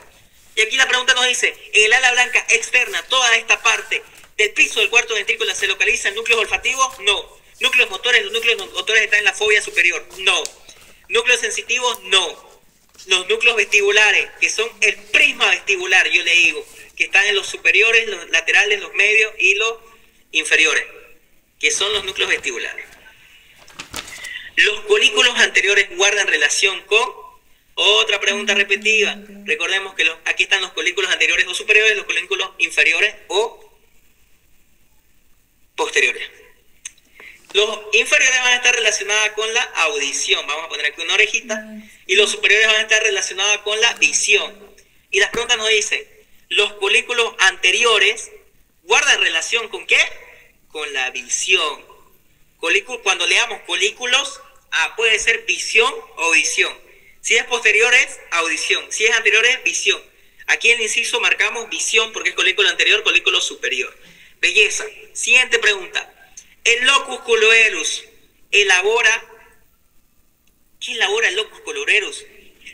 Y aquí la pregunta nos dice, en el ala blanca externa, toda esta parte del piso del cuarto ventrículo, ¿se localizan núcleos olfativos? No. ¿Núcleos motores? Los núcleos motores están en la fobia superior. No. ¿Núcleos sensitivos? No. Los núcleos vestibulares, que son el prisma vestibular, yo le digo, que están en los superiores, los laterales, los medios y los inferiores, que son los núcleos vestibulares. Los folículos anteriores guardan relación con... Otra pregunta repetida. Recordemos que aquí están los folículos anteriores o superiores, los folículos inferiores o posteriores. Los inferiores van a estar relacionados con la audición. Vamos a poner aquí una orejita. Y los superiores van a estar relacionados con la visión. Y las preguntas nos dicen, los folículos anteriores guardan relación ¿con qué? Con la visión. Cuando leamos folículos, puede ser visión o visión. Si es posterior es audición, si es anterior es visión. Aquí en el inciso marcamos visión porque es folículo anterior, folículo superior. Belleza. Siguiente pregunta. El locus coeruleus elabora... ¿Qué elabora el locus coeruleus?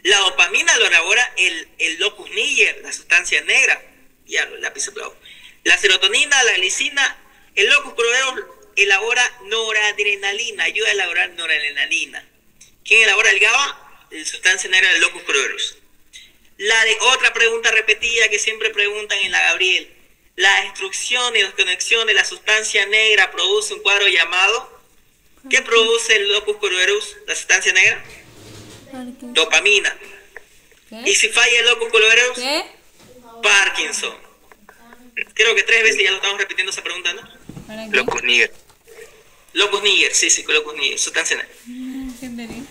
La dopamina lo elabora el locus niger, la sustancia negra. Ya, el lápiz clavo. La serotonina, la glicina. El locus coeruleus elabora noradrenalina, ayuda a elaborar noradrenalina. ¿Quién elabora el GABA? La sustancia negra del locus coeruleus. Otra pregunta repetida que siempre preguntan en la Gabriel. La destrucción y desconexión de la sustancia negra produce un cuadro llamado... ¿Qué produce el locus coeruleus, la sustancia negra? Dopamina. ¿Qué? ¿Y si falla el locus coeruleus? ¿Qué? Parkinson. Creo que 3 veces ya lo estamos repitiendo esa pregunta, ¿no? ¿Para qué? Locus niger. Locus niger, sí, locus niger, sustancia negra. ¿Qué entendí?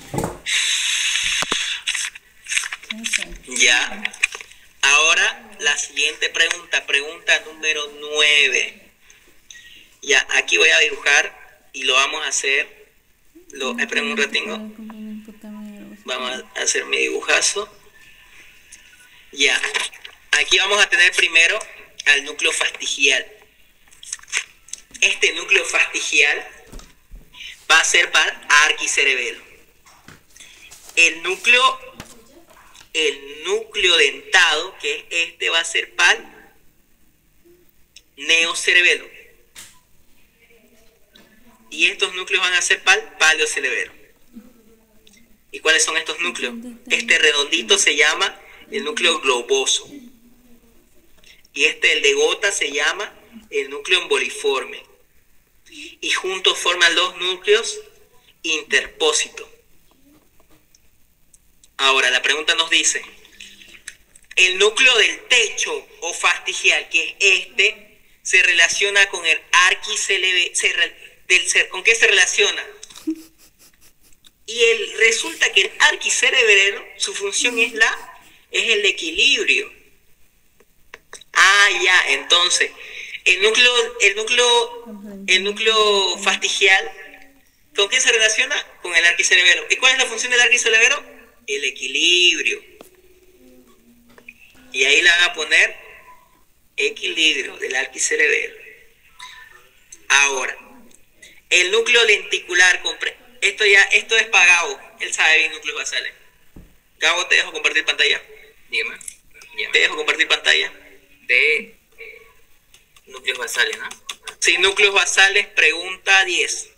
Ya. Ahora la siguiente pregunta, pregunta número 9. Ya, aquí voy a dibujar y lo vamos a hacer. Esperen un ratingo. Vamos a hacer mi dibujazo. Ya. Aquí vamos a tener primero al núcleo fastigial. Este núcleo fastigial va a ser para arquicerebelo. El núcleo dentado, que es este, va a ser para neocerebelo. Y estos núcleos van a ser para el paleocerebelo. ¿Y cuáles son estos núcleos? Este redondito se llama el núcleo globoso. Y el de gota, se llama el núcleo emboliforme. Y juntos forman los núcleos interpósitos. Ahora, la pregunta nos dice, el núcleo del techo o fastigial, que es se relaciona con el arquicerebelo. ¿Con qué se relaciona? Y resulta que el arquicerebelo, su función es el equilibrio. Ya, entonces, el núcleo fastigial, ¿con qué se relaciona? Con el arquicerebelo. ¿Y cuál es la función del arquicerebelo? El equilibrio. Y ahí le van a poner equilibrio del arquicerebelo. Ahora, el núcleo lenticular, esto es para Gabo, él sabe bien núcleos basales. Gabo, te dejo compartir pantalla. Dígame. Te dejo compartir pantalla. De núcleos basales, ¿no? Sí, núcleos basales, pregunta 10.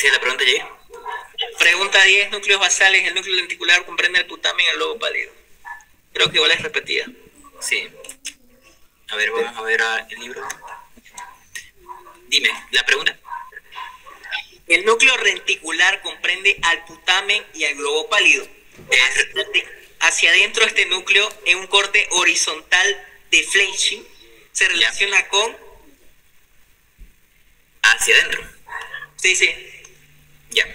decía la pregunta, Jair? Pregunta 10, núcleos basales. El núcleo lenticular comprende el putamen y el lobo pálido. Creo que igual es repetida. Sí. A ver, vamos a ver el libro. Dime, la pregunta. El núcleo reticular comprende al putamen y al globo pálido. Hacia adentro este núcleo, en un corte horizontal de Fleischmann, se relaciona con... Hacia adentro. Sí, sí. Ya.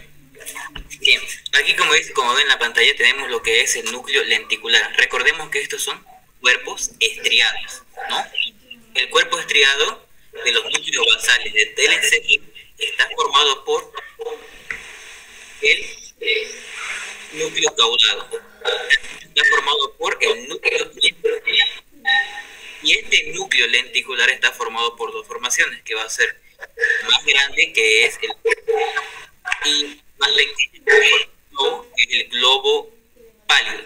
Bien. Aquí, como ven en la pantalla, tenemos lo que es el núcleo lenticular. Recordemos que estos son cuerpos estriados, ¿no? El cuerpo estriado de los núcleos basales del telencéfalo está formado por el núcleo caudado. Está formado por el núcleo lenticular. Y este núcleo lenticular está formado por dos formaciones, que va a ser más grande, que es el y más pequeño, que es el globo pálido.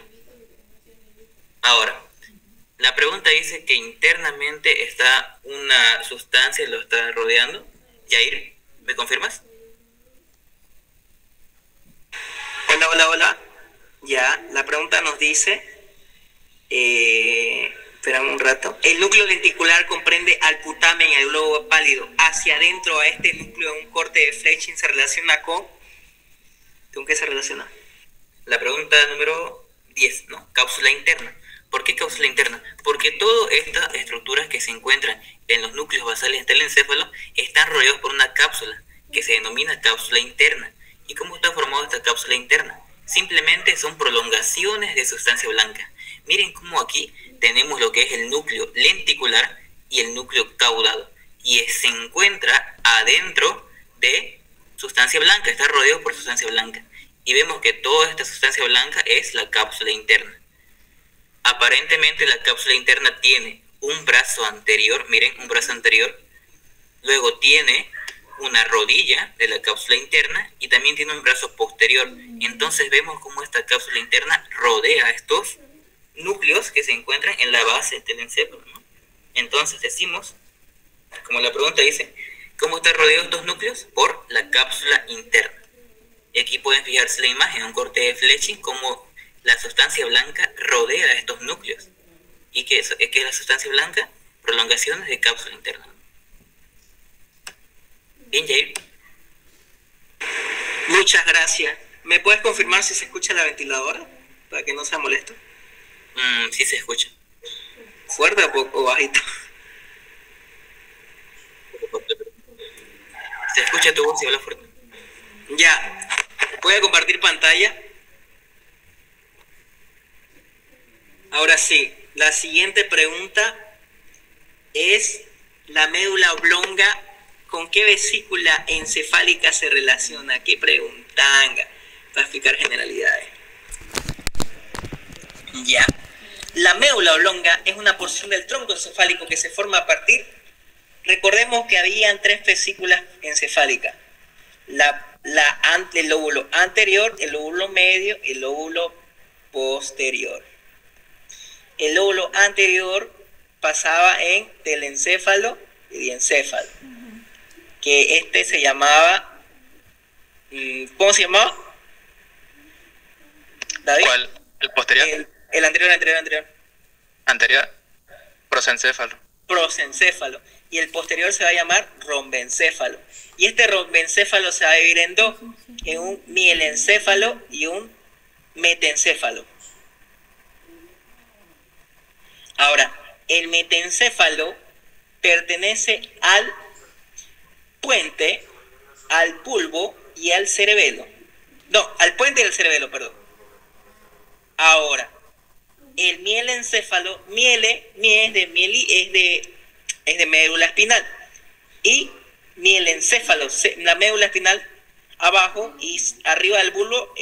Ahora, la pregunta dice que internamente está una sustancia, lo está rodeando. Jair, ¿me confirmas? Hola, hola, hola. Ya, la pregunta nos dice... Esperamos un rato. El núcleo lenticular comprende al putamen y al globo pálido. Hacia adentro a este núcleo, un corte de Fleischmann se relaciona con... ¿Con qué se relaciona? La pregunta número 10, ¿no? Cápsula interna. ¿Por qué cápsula interna? Porque todas estas estructuras que se encuentran en los núcleos basales del encéfalo están rodeados por una cápsula que se denomina cápsula interna. ¿Y cómo está formada esta cápsula interna? Simplemente son prolongaciones de sustancia blanca. Miren cómo aquí tenemos lo que es el núcleo lenticular y el núcleo caudado. Y se encuentra adentro de sustancia blanca, está rodeado por sustancia blanca. Y vemos que toda esta sustancia blanca es la cápsula interna. Aparentemente la cápsula interna tiene un brazo anterior, miren, un brazo anterior. Luego tiene una rodilla de la cápsula interna y también tiene un brazo posterior. Entonces vemos cómo esta cápsula interna rodea estos núcleos que se encuentran en la base del encéfalo, ¿no? Entonces decimos, como la pregunta dice, ¿cómo está rodeado estos núcleos? Por la cápsula interna. Y aquí pueden fijarse la imagen, un corte de Fleischmann, como la sustancia blanca rodea estos núcleos. ¿Y qué es la sustancia blanca? Prolongaciones de cápsula interna. Bien, Jair. Muchas gracias. ¿Me puedes confirmar si se escucha la ventiladora? Para que no sea molesto. Sí se escucha. ¿Fuerte o bajito? Se escucha tu voz y habla fuerte. Ya. Voy a compartir pantalla. Ahora sí, la siguiente pregunta es: la médula oblonga, ¿con qué vesícula encefálica se relaciona? ¿Qué preguntanga? Para explicar generalidades. Ya. La médula oblonga es una porción del tronco encefálico que se forma a partir... Recordemos que habían tres vesículas encefálicas. El lóbulo anterior, el lóbulo medio y el lóbulo posterior. El lóbulo anterior pasaba en telencéfalo y diencéfalo. Que este se llamaba... ¿Cómo se llamaba? ¿David? ¿Cuál? ¿El posterior? El anterior. Anterior. Prosencéfalo. Prosencéfalo. Y el posterior se va a llamar rombencéfalo. Y este rombencéfalo se va a dividir en dos, en un mielencéfalo y un metencéfalo. Ahora, el metencéfalo pertenece al puente, al bulbo y al cerebelo. No, al puente y al cerebelo, perdón. Ahora, el mielencéfalo, es de médula espinal. Y mielencéfalo, la médula espinal abajo y arriba del bulbo,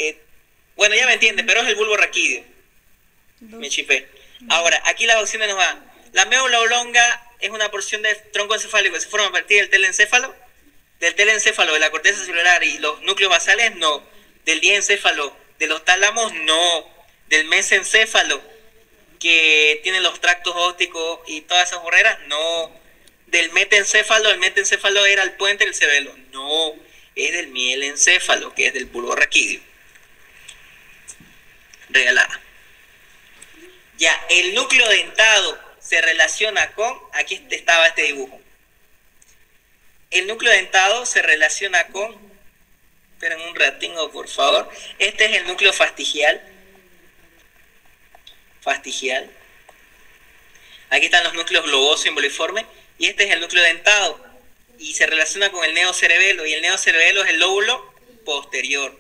bueno, ya me entienden, pero es el bulbo raquídeo. Me chifé. Ahora, aquí las opciones nos van. La médula oblonga es una porción del tronco encefálico que se forma a partir del telencéfalo, de la corteza celular y los núcleos basales, no. Del diencéfalo, de los tálamos, no. Del mesencéfalo, que tiene los tractos ópticos y todas esas barreras, no. Del metencéfalo, el metencéfalo era el puente del cerebelo, no. es del mielencéfalo, que es del bulbo raquídeo. Regalada. Ya, el núcleo dentado se relaciona con, aquí estaba este dibujo. El núcleo dentado se relaciona con, esperen un ratingo por favor, este es el núcleo fastigial. Fastigial. Aquí están los núcleos globoso y emboliforme, y este es el núcleo dentado, y se relaciona con el neocerebelo, y el neocerebelo es el lóbulo posterior.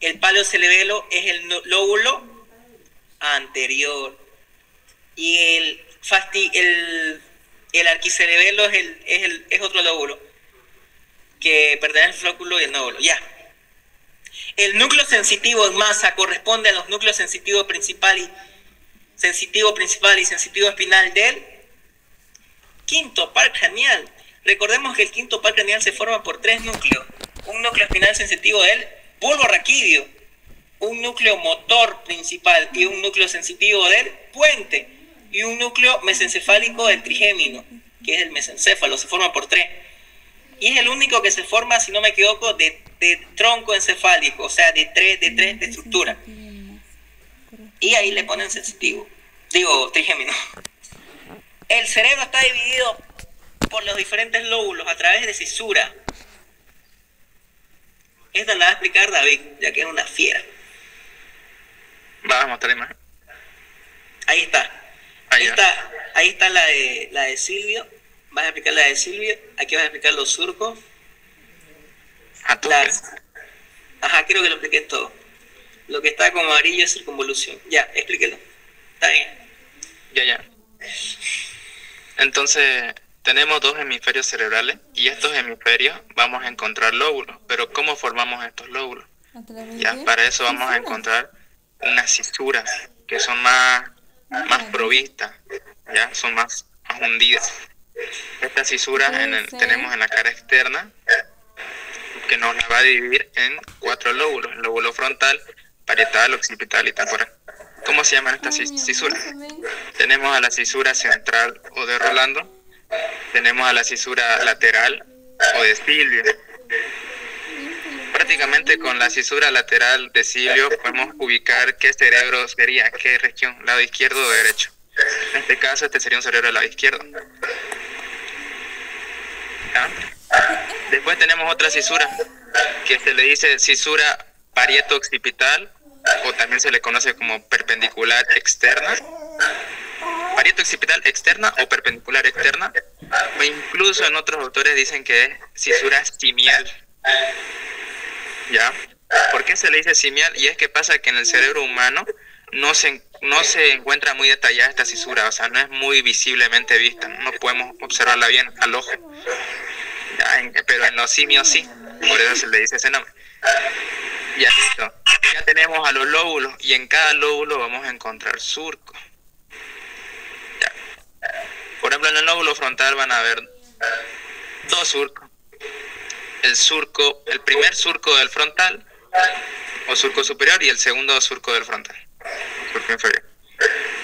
El paleocerebelo es el lóbulo anterior, y el arquicerebelo es otro lóbulo que pertenece al flóculo y el nódulo. Ya. El núcleo sensitivo en masa corresponde a los núcleos sensitivo principal y sensitivo espinal del quinto par craneal. Recordemos que el quinto par craneal se forma por 3 núcleos: un núcleo espinal sensitivo del bulbo raquídeo, un núcleo motor principal y un núcleo sensitivo del puente, y un núcleo mesencefálico del trigémino, que es el mesencéfalo. Se forma por 3. Y es el único que se forma, si no me equivoco, de tronco encefálico, o sea, de tres de estructura. Y ahí le ponen sensitivo. Digo, trigémino. El cerebro está dividido por los diferentes lóbulos a través de cisura. Esta la va a explicar David, ya que es una fiera. Vamos a mostrar la imagen. Ahí está. Ahí está la de Silvio. Vas a explicar la de Silvio. Aquí vas a explicar los surcos. Ajá, creo que lo expliqué todo. Lo que está como amarillo es circunvolución. Ya, explíquelo. Está bien. Ya. Entonces, tenemos 2 hemisferios cerebrales, y estos hemisferios vamos a encontrar lóbulos. Pero ¿cómo formamos estos lóbulos? Ya, para eso vamos a encontrar unas cisuras que son más provistas, ya, son más hundidas. Estas cisuras tenemos en la cara externa, que nos la va a dividir en 4 lóbulos: el lóbulo frontal, parietal, occipital y temporal. ¿Cómo se llaman estas cisuras? Tenemos a la cisura central o de Rolando, tenemos a la cisura lateral o de Silvio. Prácticamente con la cisura lateral de Silvio podemos ubicar qué cerebro sería, qué región, lado izquierdo o derecho. En este caso, este sería un cerebro del lado izquierdo. ¿Ya? Después tenemos otra cisura, que se le dice cisura parieto-occipital, o también se le conoce como perpendicular externa. Parieto-occipital externa o perpendicular externa, o incluso en otros autores dicen que es cisura simial. ¿Ya? ¿Por qué se le dice simial? Y es que pasa que en el cerebro humano no se encuentra muy detallada esta cisura, o sea, no es muy visiblemente vista, no podemos observarla bien al ojo. Ya, pero en los simios sí, por eso se le dice ese nombre. Ya listo. Ya tenemos a los lóbulos, y en cada lóbulo vamos a encontrar surcos. Ya. Por ejemplo, en el lóbulo frontal van a haber 2 surcos. El primer surco del frontal, o surco superior, y el segundo surco del frontal, surco inferior.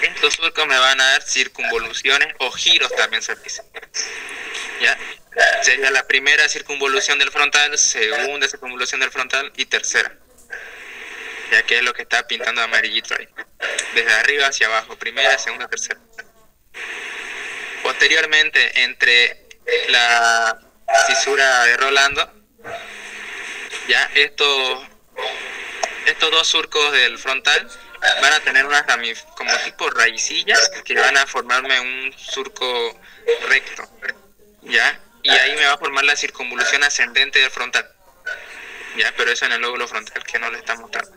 Estos surcos me van a dar circunvoluciones o giros, también se dice. ¿Ya? Sería la primera circunvolución del frontal, segunda circunvolución del frontal y tercera. Ya que es lo que está pintando amarillito ahí. Desde arriba hacia abajo, primera, segunda, tercera. Posteriormente, entre la cisura de Rolando, ya estos 2 surcos del frontal van a tener unas como tipo raicillas que van a formarme un surco recto, ya, y ahí me va a formar la circunvolución ascendente del frontal, ya, pero eso en el lóbulo frontal, que no le está mostrando.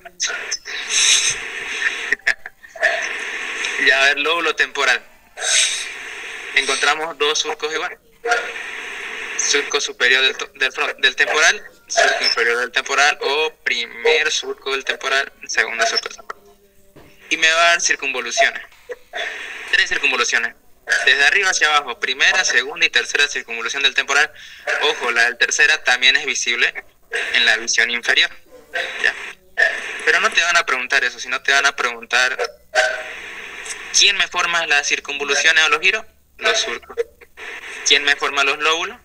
Ya, a ver, lóbulo temporal. Encontramos 2 surcos iguales: surco superior del temporal, surco inferior del temporal, o primer surco del temporal, segundo surco del temporal. Y me va a dar circunvoluciones. 3 circunvoluciones. Desde arriba hacia abajo, primera, segunda y tercera circunvolución del temporal. Ojo, la del tercera también es visible en la visión inferior. ¿Ya? Pero no te van a preguntar eso, sino te van a preguntar: ¿quién me forma las circunvoluciones o los giros? Los surcos. ¿Quién me forma los lóbulos?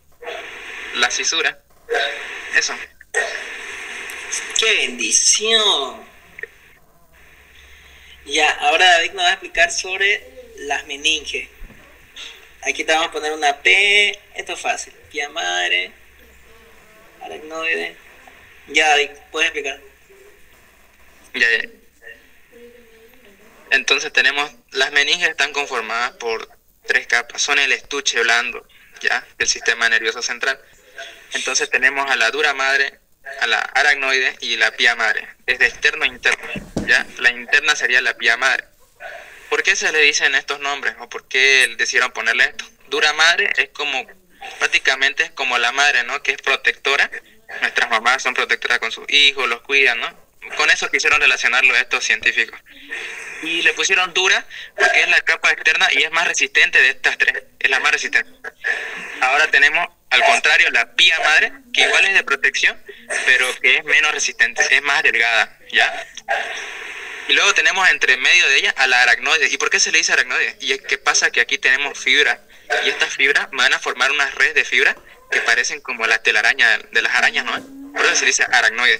La cisura. Eso. ¡Qué bendición! Ya, ahora David nos va a explicar sobre las meninges. Aquí te vamos a poner una P. Esto es fácil. Pía madre. Aracnoide. Ya, David, puedes explicar. Ya. Entonces tenemos, las meninges están conformadas por 3 capas. Son el estuche blando, ¿ya? Del sistema nervioso central. Entonces tenemos a la dura madre, a la aracnoide y la pía madre. Es de externo a interno, ¿ya? La interna sería la pía madre. ¿Por qué se le dicen estos nombres? ¿O por qué decidieron ponerle esto? Dura madre es como, prácticamente es como la madre, ¿no? Que es protectora. Nuestras mamás son protectoras con sus hijos, los cuidan, ¿no? Con eso quisieron relacionarlo a estos científicos. Y le pusieron dura porque es la capa externa y es más resistente de estas 3. Es la más resistente. Ahora tenemos, al contrario, la pía madre, que igual es de protección, pero que es menos resistente, es más delgada, ¿ya? Y luego tenemos entre medio de ella a la aracnoide. ¿Y por qué se le dice aracnoide? Y es que pasa que aquí tenemos fibra. Y estas fibras van a formar unas redes de fibra que parecen como la telaraña de las arañas, ¿no? Por eso se le dice aracnoide.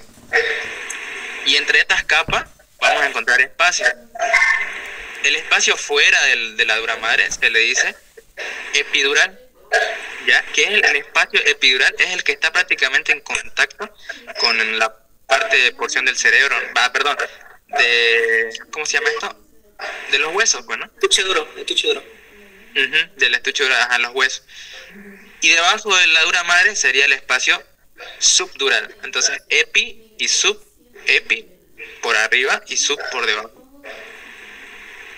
Y entre estas capas vamos a encontrar espacio. El espacio fuera de la dura madre se le dice epidural, ¿ya? Que es el espacio epidural, es el que está prácticamente en contacto con la parte de porción del cerebro, ¿cómo se llama esto? De los huesos, bueno. Estuche duro. Del estuche duro, ajá, los huesos. Y debajo de la dura madre sería el espacio subdural. Entonces, epi y sub, epi por arriba y sub por debajo.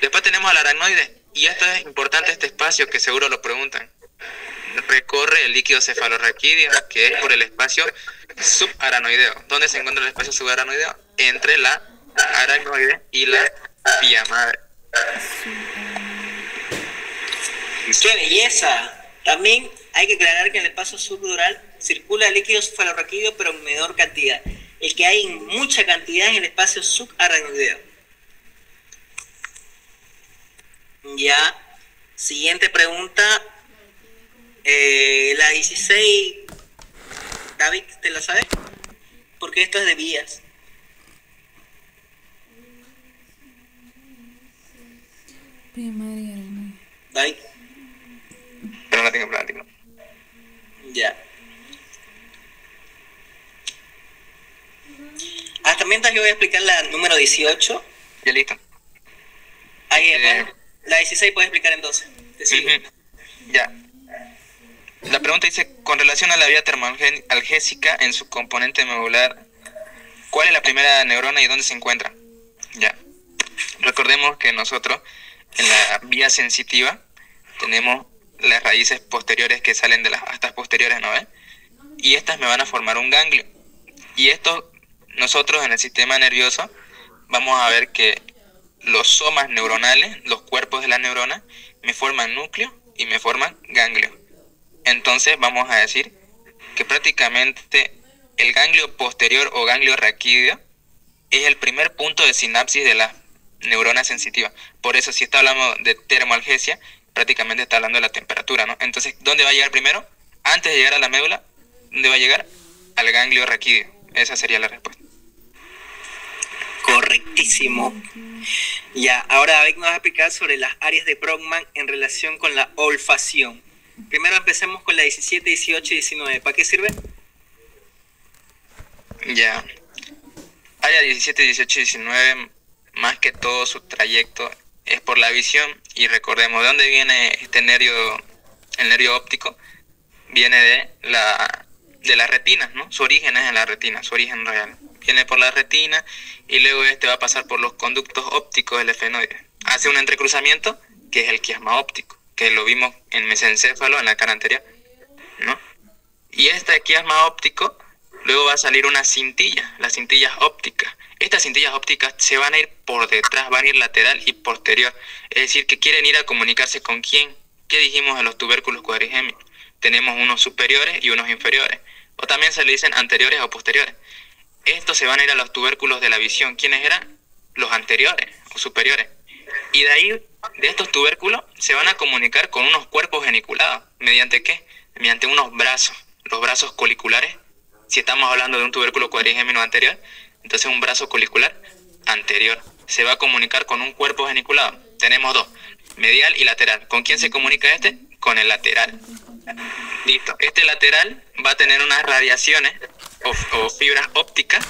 Después tenemos al aracnoide. Y esto es importante, este espacio, que seguro lo preguntan. Recorre el líquido cefalorraquídeo, que es por el espacio subaranoideo. ¿Dónde se encuentra el espacio subaranoideo? Entre la aracnoide y la pía madre. ¡Qué belleza! También hay que aclarar que en el espacio subdural circula el líquido cefalorraquídeo, pero en menor cantidad. El que hay en mucha cantidad en el espacio subaranoideo. Ya. Siguiente pregunta. La 16. David, ¿te la sabes? Porque esto es de vías. Primaria, aracnoide. David. Pero no tengo. Ya. Hasta mientras yo voy a explicar la número 18. Ya listo. Ahí, bueno, la 16 puedes explicar entonces. Te sigo. Ya. La pregunta dice, con relación a la vía termoalgésica en su componente medular, ¿cuál es la primera neurona y dónde se encuentra? Ya. Recordemos que nosotros en la vía sensitiva tenemos las raíces posteriores que salen de las astas posteriores, ¿no ves? Y estas me van a formar un ganglio. Y esto, nosotros en el sistema nervioso, vamos a ver que los somas neuronales, los cuerpos de las neuronas, me forman núcleo y me forman ganglio. Entonces vamos a decir que prácticamente el ganglio posterior o ganglio raquídeo es el primer punto de sinapsis de la neurona sensitiva. Por eso, si está hablando de termoalgesia, prácticamente está hablando de la temperatura, ¿no? Entonces, ¿dónde va a llegar primero? Antes de llegar a la médula, ¿dónde va a llegar? Al ganglio raquídeo. Esa sería la respuesta. Correctísimo. Ya, ahora David nos va a explicar sobre las áreas de Brodmann en relación con la olfacción. Primero empecemos con la 17, 18 y 19. ¿Para qué sirve? Ya. Área 17, 18 y 19, más que todo su trayecto es por la visión. Y recordemos, ¿de dónde viene este nervio? El nervio óptico viene de las retinas, ¿no? Su origen es en la retina, su origen real. Viene por la retina y luego este va a pasar por los conductos ópticos del efenoide. Hace un entrecruzamiento que es el quiasma óptico, que lo vimos en mesencéfalo en la cara anterior, ¿no? Y este quiasma óptico luego va a salir una cintilla, las cintillas ópticas. Estas cintillas ópticas se van a ir por detrás, van a ir lateral y posterior. Es decir, que quieren ir a comunicarse con quién. ¿Qué dijimos de los tubérculos cuadrigémenos? Tenemos unos superiores y unos inferiores. O también se le dicen anteriores o posteriores. Estos se van a ir a los tubérculos de la visión. ¿Quiénes eran? Los anteriores o superiores. Y de ahí, de estos tubérculos, se van a comunicar con unos cuerpos geniculados. ¿Mediante qué? Mediante unos brazos. Los brazos coliculares. Si estamos hablando de un tubérculo cuadrigémeno anterior, Entonces un brazo colicular anterior se va a comunicar con un cuerpo geniculado. Tenemos dos, medial y lateral. ¿Con quién se comunica este? Con el lateral. Listo. Este lateral va a tener unas radiaciones o fibras ópticas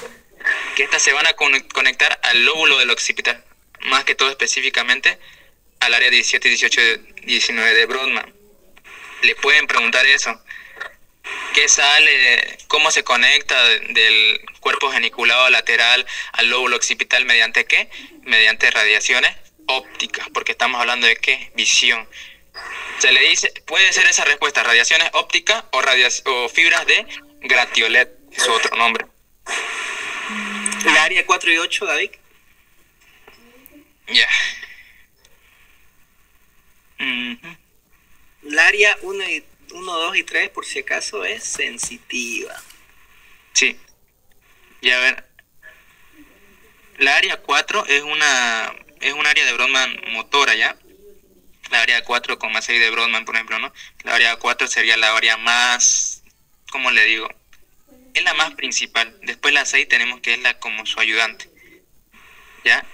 que estas se van a conectar al lóbulo del occipital, más que todo específicamente al área 17, 18, 19 de Brodmann. Le pueden preguntar eso. ¿Qué sale? ¿Cómo se conecta del cuerpo geniculado lateral al lóbulo occipital? ¿Mediante qué? Mediante radiaciones ópticas, porque estamos hablando de ¿qué? Visión. Se le dice, puede ser esa respuesta, radiaciones ópticas o fibras de Gratiolet, es otro nombre. El área 4 y 8, David. Ya. El área 1, 2 y 3, por si acaso, es sensitiva. Sí. Y a ver, la área 4 es un área de Brodmann motora, ¿ya? La área 4,6 de Brodmann, por ejemplo, ¿no? La área 4 sería la área más, ¿cómo le digo? Es la más principal. Después la 6 tenemos que es la como su ayudante, ¿ya?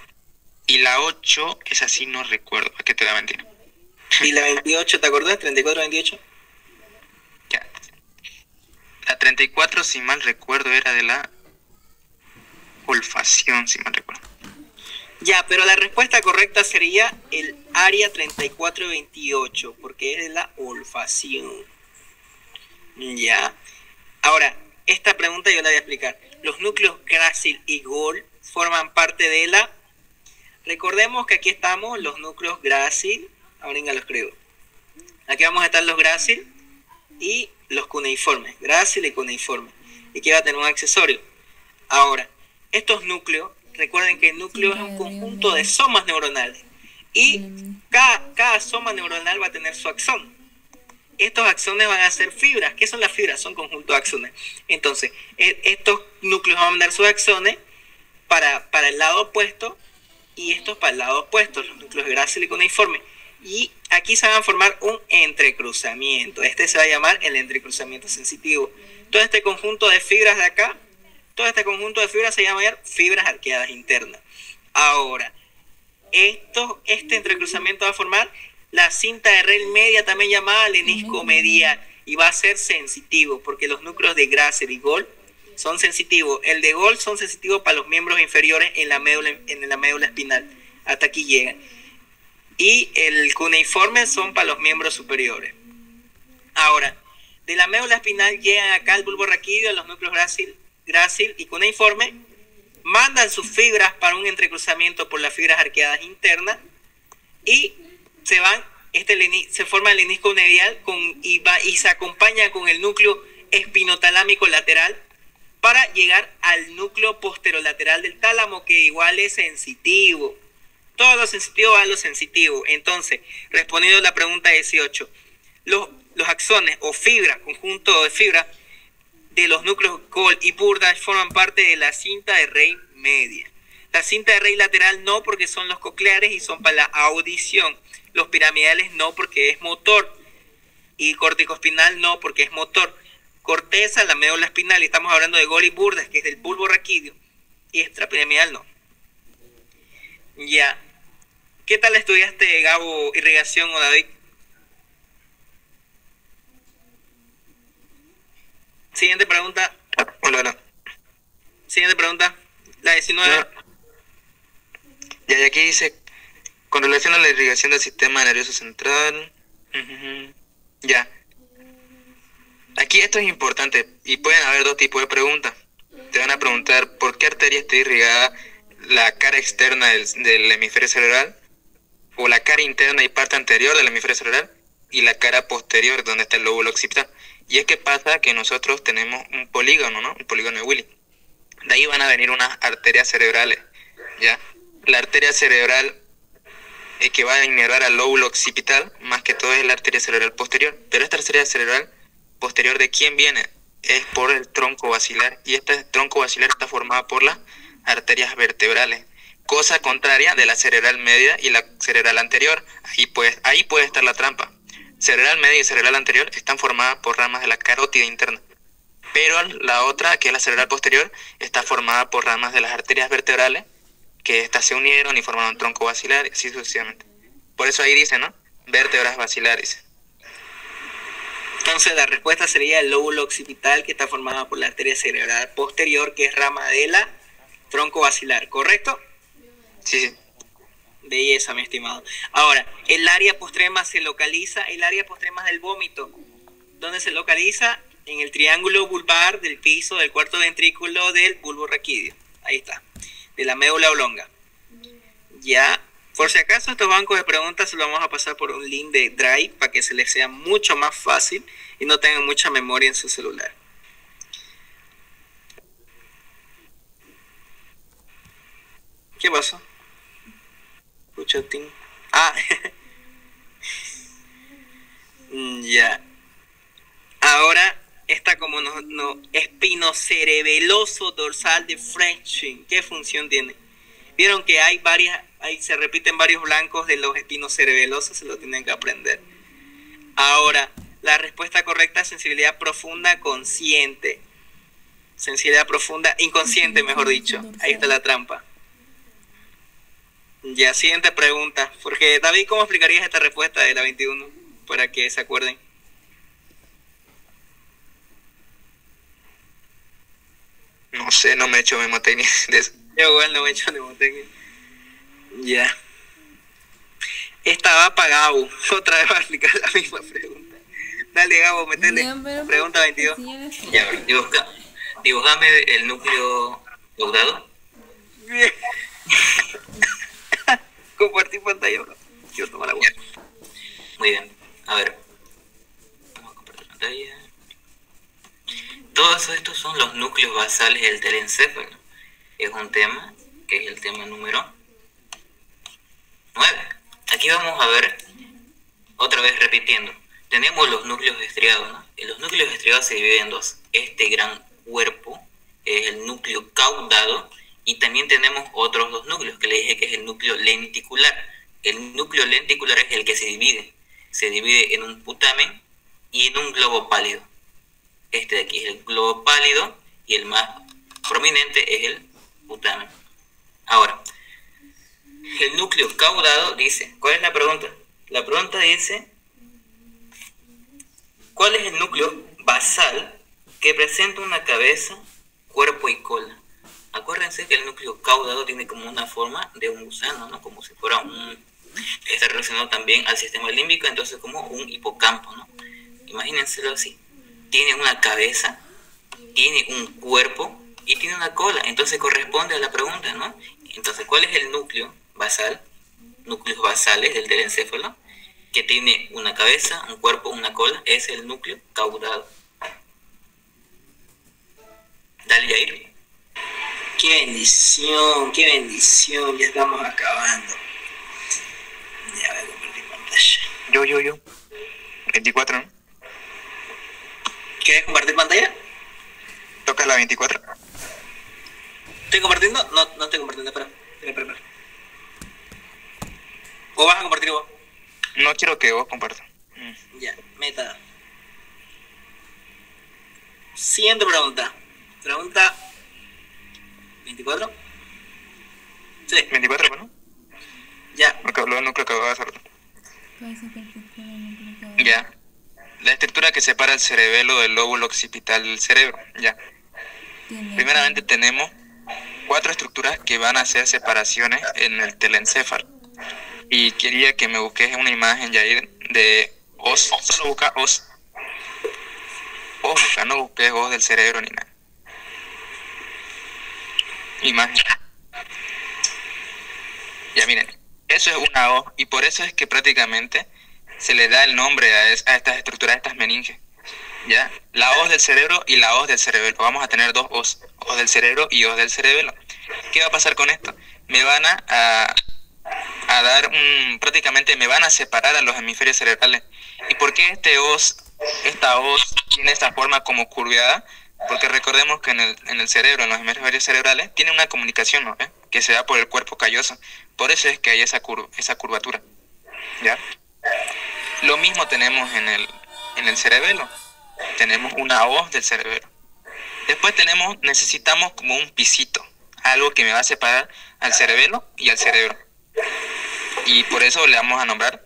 Y la 8, esa sí no recuerdo, ¿a qué te voy a mentir? ¿Y la 28, te acordás? 34, 28. Ya. La 34, si mal recuerdo, era de la olfacción, si mal recuerdo. Ya, pero la respuesta correcta sería el área 34 y 28, porque es de la olfacción. Ya. Ahora, esta pregunta yo la voy a explicar. Los núcleos Gracil y Gol forman parte de la... Recordemos que aquí estamos los núcleos Gracil. Ahora lo escribo. Aquí vamos a estar los Gracil y los cuneiformes. Gracil y cuneiformes. Y aquí va a tener un accesorio. Ahora, estos núcleos, recuerden que el núcleo es un conjunto de somas neuronales. Y cada soma neuronal va a tener su axón. Estos axones van a ser fibras. ¿Qué son las fibras? Son conjuntos de axones. Entonces, estos núcleos van a mandar sus axones para el lado opuesto y estos para el lado opuesto, los núcleos Gracil y cuneiforme. Y aquí se van a formar un entrecruzamiento. Este se va a llamar el entrecruzamiento sensitivo. Todo este conjunto de fibras de acá, todo este conjunto de fibras se llama fibras arqueadas internas. Ahora, este entrecruzamiento va a formar la cinta de Rayleigh media, también llamada lenisco medial, y va a ser sensitivo, porque los núcleos de Gracil y Gol son sensitivos. El de Gol son sensitivos para los miembros inferiores en la médula espinal. Hasta aquí llegan. Y el cuneiforme son para los miembros superiores. Ahora, de la médula espinal llegan acá al bulbo raquídeo, los núcleos Gracil y cuneiforme, mandan sus fibras para un entrecruzamiento por las fibras arqueadas internas y se forma el lenisco medial y se acompaña con el núcleo espinotalámico lateral para llegar al núcleo posterolateral del tálamo, que igual es sensitivo. Todo lo sensitivo va a lo sensitivo. Entonces, respondiendo a la pregunta 18, los axones o fibras, conjunto de fibras de los núcleos Gol y Burdach forman parte de la cinta de Rayleigh media. La cinta de Rayleigh lateral no, porque son los cocleares y son para la audición. Los piramidales no, porque es motor. Y corticoespinal no, porque es motor. Corteza, la médula espinal, y estamos hablando de Gol y Burdach, que es del bulbo raquídeo, y extrapiramidal no. Ya. ¿Qué tal estudiaste, Gabo, irrigación o David? Siguiente pregunta. Hola. Siguiente pregunta. La 19. Ya, y aquí dice, con relación a la irrigación del sistema nervioso central. Ya. Aquí esto es importante y pueden haber dos tipos de preguntas. Te van a preguntar por qué arteria está irrigada la cara externa del hemisferio cerebral, o la cara interna y parte anterior del hemisferio cerebral, y la cara posterior donde está el lóbulo occipital. Y es que pasa que nosotros tenemos un polígono, ¿no? Un polígono de Willy. De ahí van a venir unas arterias cerebrales, ¿ya? La arteria cerebral que va a inervar al lóbulo occipital, más que todo es la arteria cerebral posterior. Pero esta arteria cerebral posterior, ¿de quién viene? Es por el tronco basilar, y este tronco basilar está formado por las arterias vertebrales, cosa contraria de la cerebral media y la cerebral anterior. Ahí puede estar la trampa. Cerebral media y cerebral anterior están formadas por ramas de la carótida interna. Pero la otra, que es la cerebral posterior, está formada por ramas de las arterias vertebrales, que estas se unieron y formaron un tronco basilar, y así sucesivamente. Por eso ahí dice, ¿no? Vértebras basilares. Entonces la respuesta sería el lóbulo occipital, que está formado por la arteria cerebral posterior, que es rama de la tronco basilar, ¿correcto? Sí, sí. Belleza, mi estimado. Ahora, el área postrema se localiza, el área postrema del vómito, ¿dónde se localiza? En el triángulo vulvar del piso del cuarto ventrículo del bulbo raquídeo. Ahí está, de la médula oblonga. Ya, por si acaso estos bancos de preguntas se los vamos a pasar por un link de Drive para que se les sea mucho más fácil y no tengan mucha memoria en su celular. ¿Qué pasó? Escuchatín. Ah, ya. Ahora, esta como no espinocerebeloso dorsal de French, ¿qué función tiene? Vieron que hay varias, ahí se repiten varios blancos de los espinocerebelosos, se lo tienen que aprender. Ahora, la respuesta correcta es sensibilidad profunda consciente. Sensibilidad profunda inconsciente, mejor dicho. Ahí está la trampa. Ya, siguiente pregunta. Porque, David, ¿cómo explicarías esta respuesta de la 21? Para que se acuerden. No sé, no me he hecho memotecnia de eso. Yo igual no me he hecho memotecnia. Ya. Esta va para Gabo. Otra vez va a explicar la misma pregunta. Dale, Gabo, metele. Pregunta 22. Ya, a ver, dibujame el núcleo caudado. Compartir pantalla, bro. Quiero tomar agua. Muy bien, a ver. Vamos a compartir pantalla. Todos estos son los núcleos basales del telencéfalo. Es un tema, que es el tema número 9. Aquí vamos a ver, otra vez repitiendo. Tenemos los núcleos estriados, ¿no? Y los núcleos estriados se dividen en dos. Este gran cuerpo es el núcleo caudado, y también tenemos otros dos núcleos que le dije que es el núcleo lenticular. El núcleo lenticular es el que se divide en un putamen y en un globo pálido. Este de aquí es el globo pálido y el más prominente es el putamen. Ahora, el núcleo caudado dice, ¿cuál es la pregunta? La pregunta dice, ¿cuál es el núcleo basal que presenta una cabeza, cuerpo y cola? Acuérdense que el núcleo caudado tiene como una forma de un gusano, ¿no? Como si fuera está relacionado también al sistema límbico, entonces como un hipocampo, ¿no? Imagínenselo así. Tiene una cabeza, tiene un cuerpo y tiene una cola. Entonces corresponde a la pregunta, ¿no? Entonces, ¿cuál es el núcleo basal? Núcleos basales del telencéfalo, que tiene una cabeza, un cuerpo, una cola, es el núcleo caudado. Dale, Jair. Qué bendición, ya estamos acabando. Ya voy a compartir pantalla. Yo. 24, ¿no? ¿Quieres compartir pantalla? Toca la 24. ¿Estoy compartiendo? No estoy compartiendo, espera. ¿O vas a compartir vos? No quiero que vos compartas. Ya, meta. Siguiente pregunta. Pregunta 24. Sí. 24, ¿no? Ya. Porque habló del núcleo que acabo de hacer. Ya. La estructura que separa el cerebelo del lóbulo occipital del cerebro. Ya. Primeramente tenemos 4 estructuras que van a hacer separaciones en el telencéfalo. Y quería que me busques una imagen, Jair, de os. Solo busca os. Os busca, no busques os del cerebro ni nada. Imagen. Ya miren, eso es una O, y por eso es que prácticamente se le da el nombre a estas estructuras, a estas meninges. ¿Ya? La os del cerebro y la os del cerebelo. Vamos a tener dos os del cerebro y os del cerebelo. ¿Qué va a pasar con esto? Me van a dar prácticamente me van a separar a los hemisferios cerebrales. ¿Y por qué esta os tiene esta forma como curveada? Porque recordemos que en el cerebro, en los hemisferios cerebrales, tiene una comunicación, ¿no? Que se da por el cuerpo calloso. Por eso es que hay esa curvatura. ¿Ya? Lo mismo tenemos en el cerebelo. Tenemos una os del cerebelo. Después necesitamos como un pisito, algo que me va a separar al cerebelo y al cerebro. Y por eso le vamos a nombrar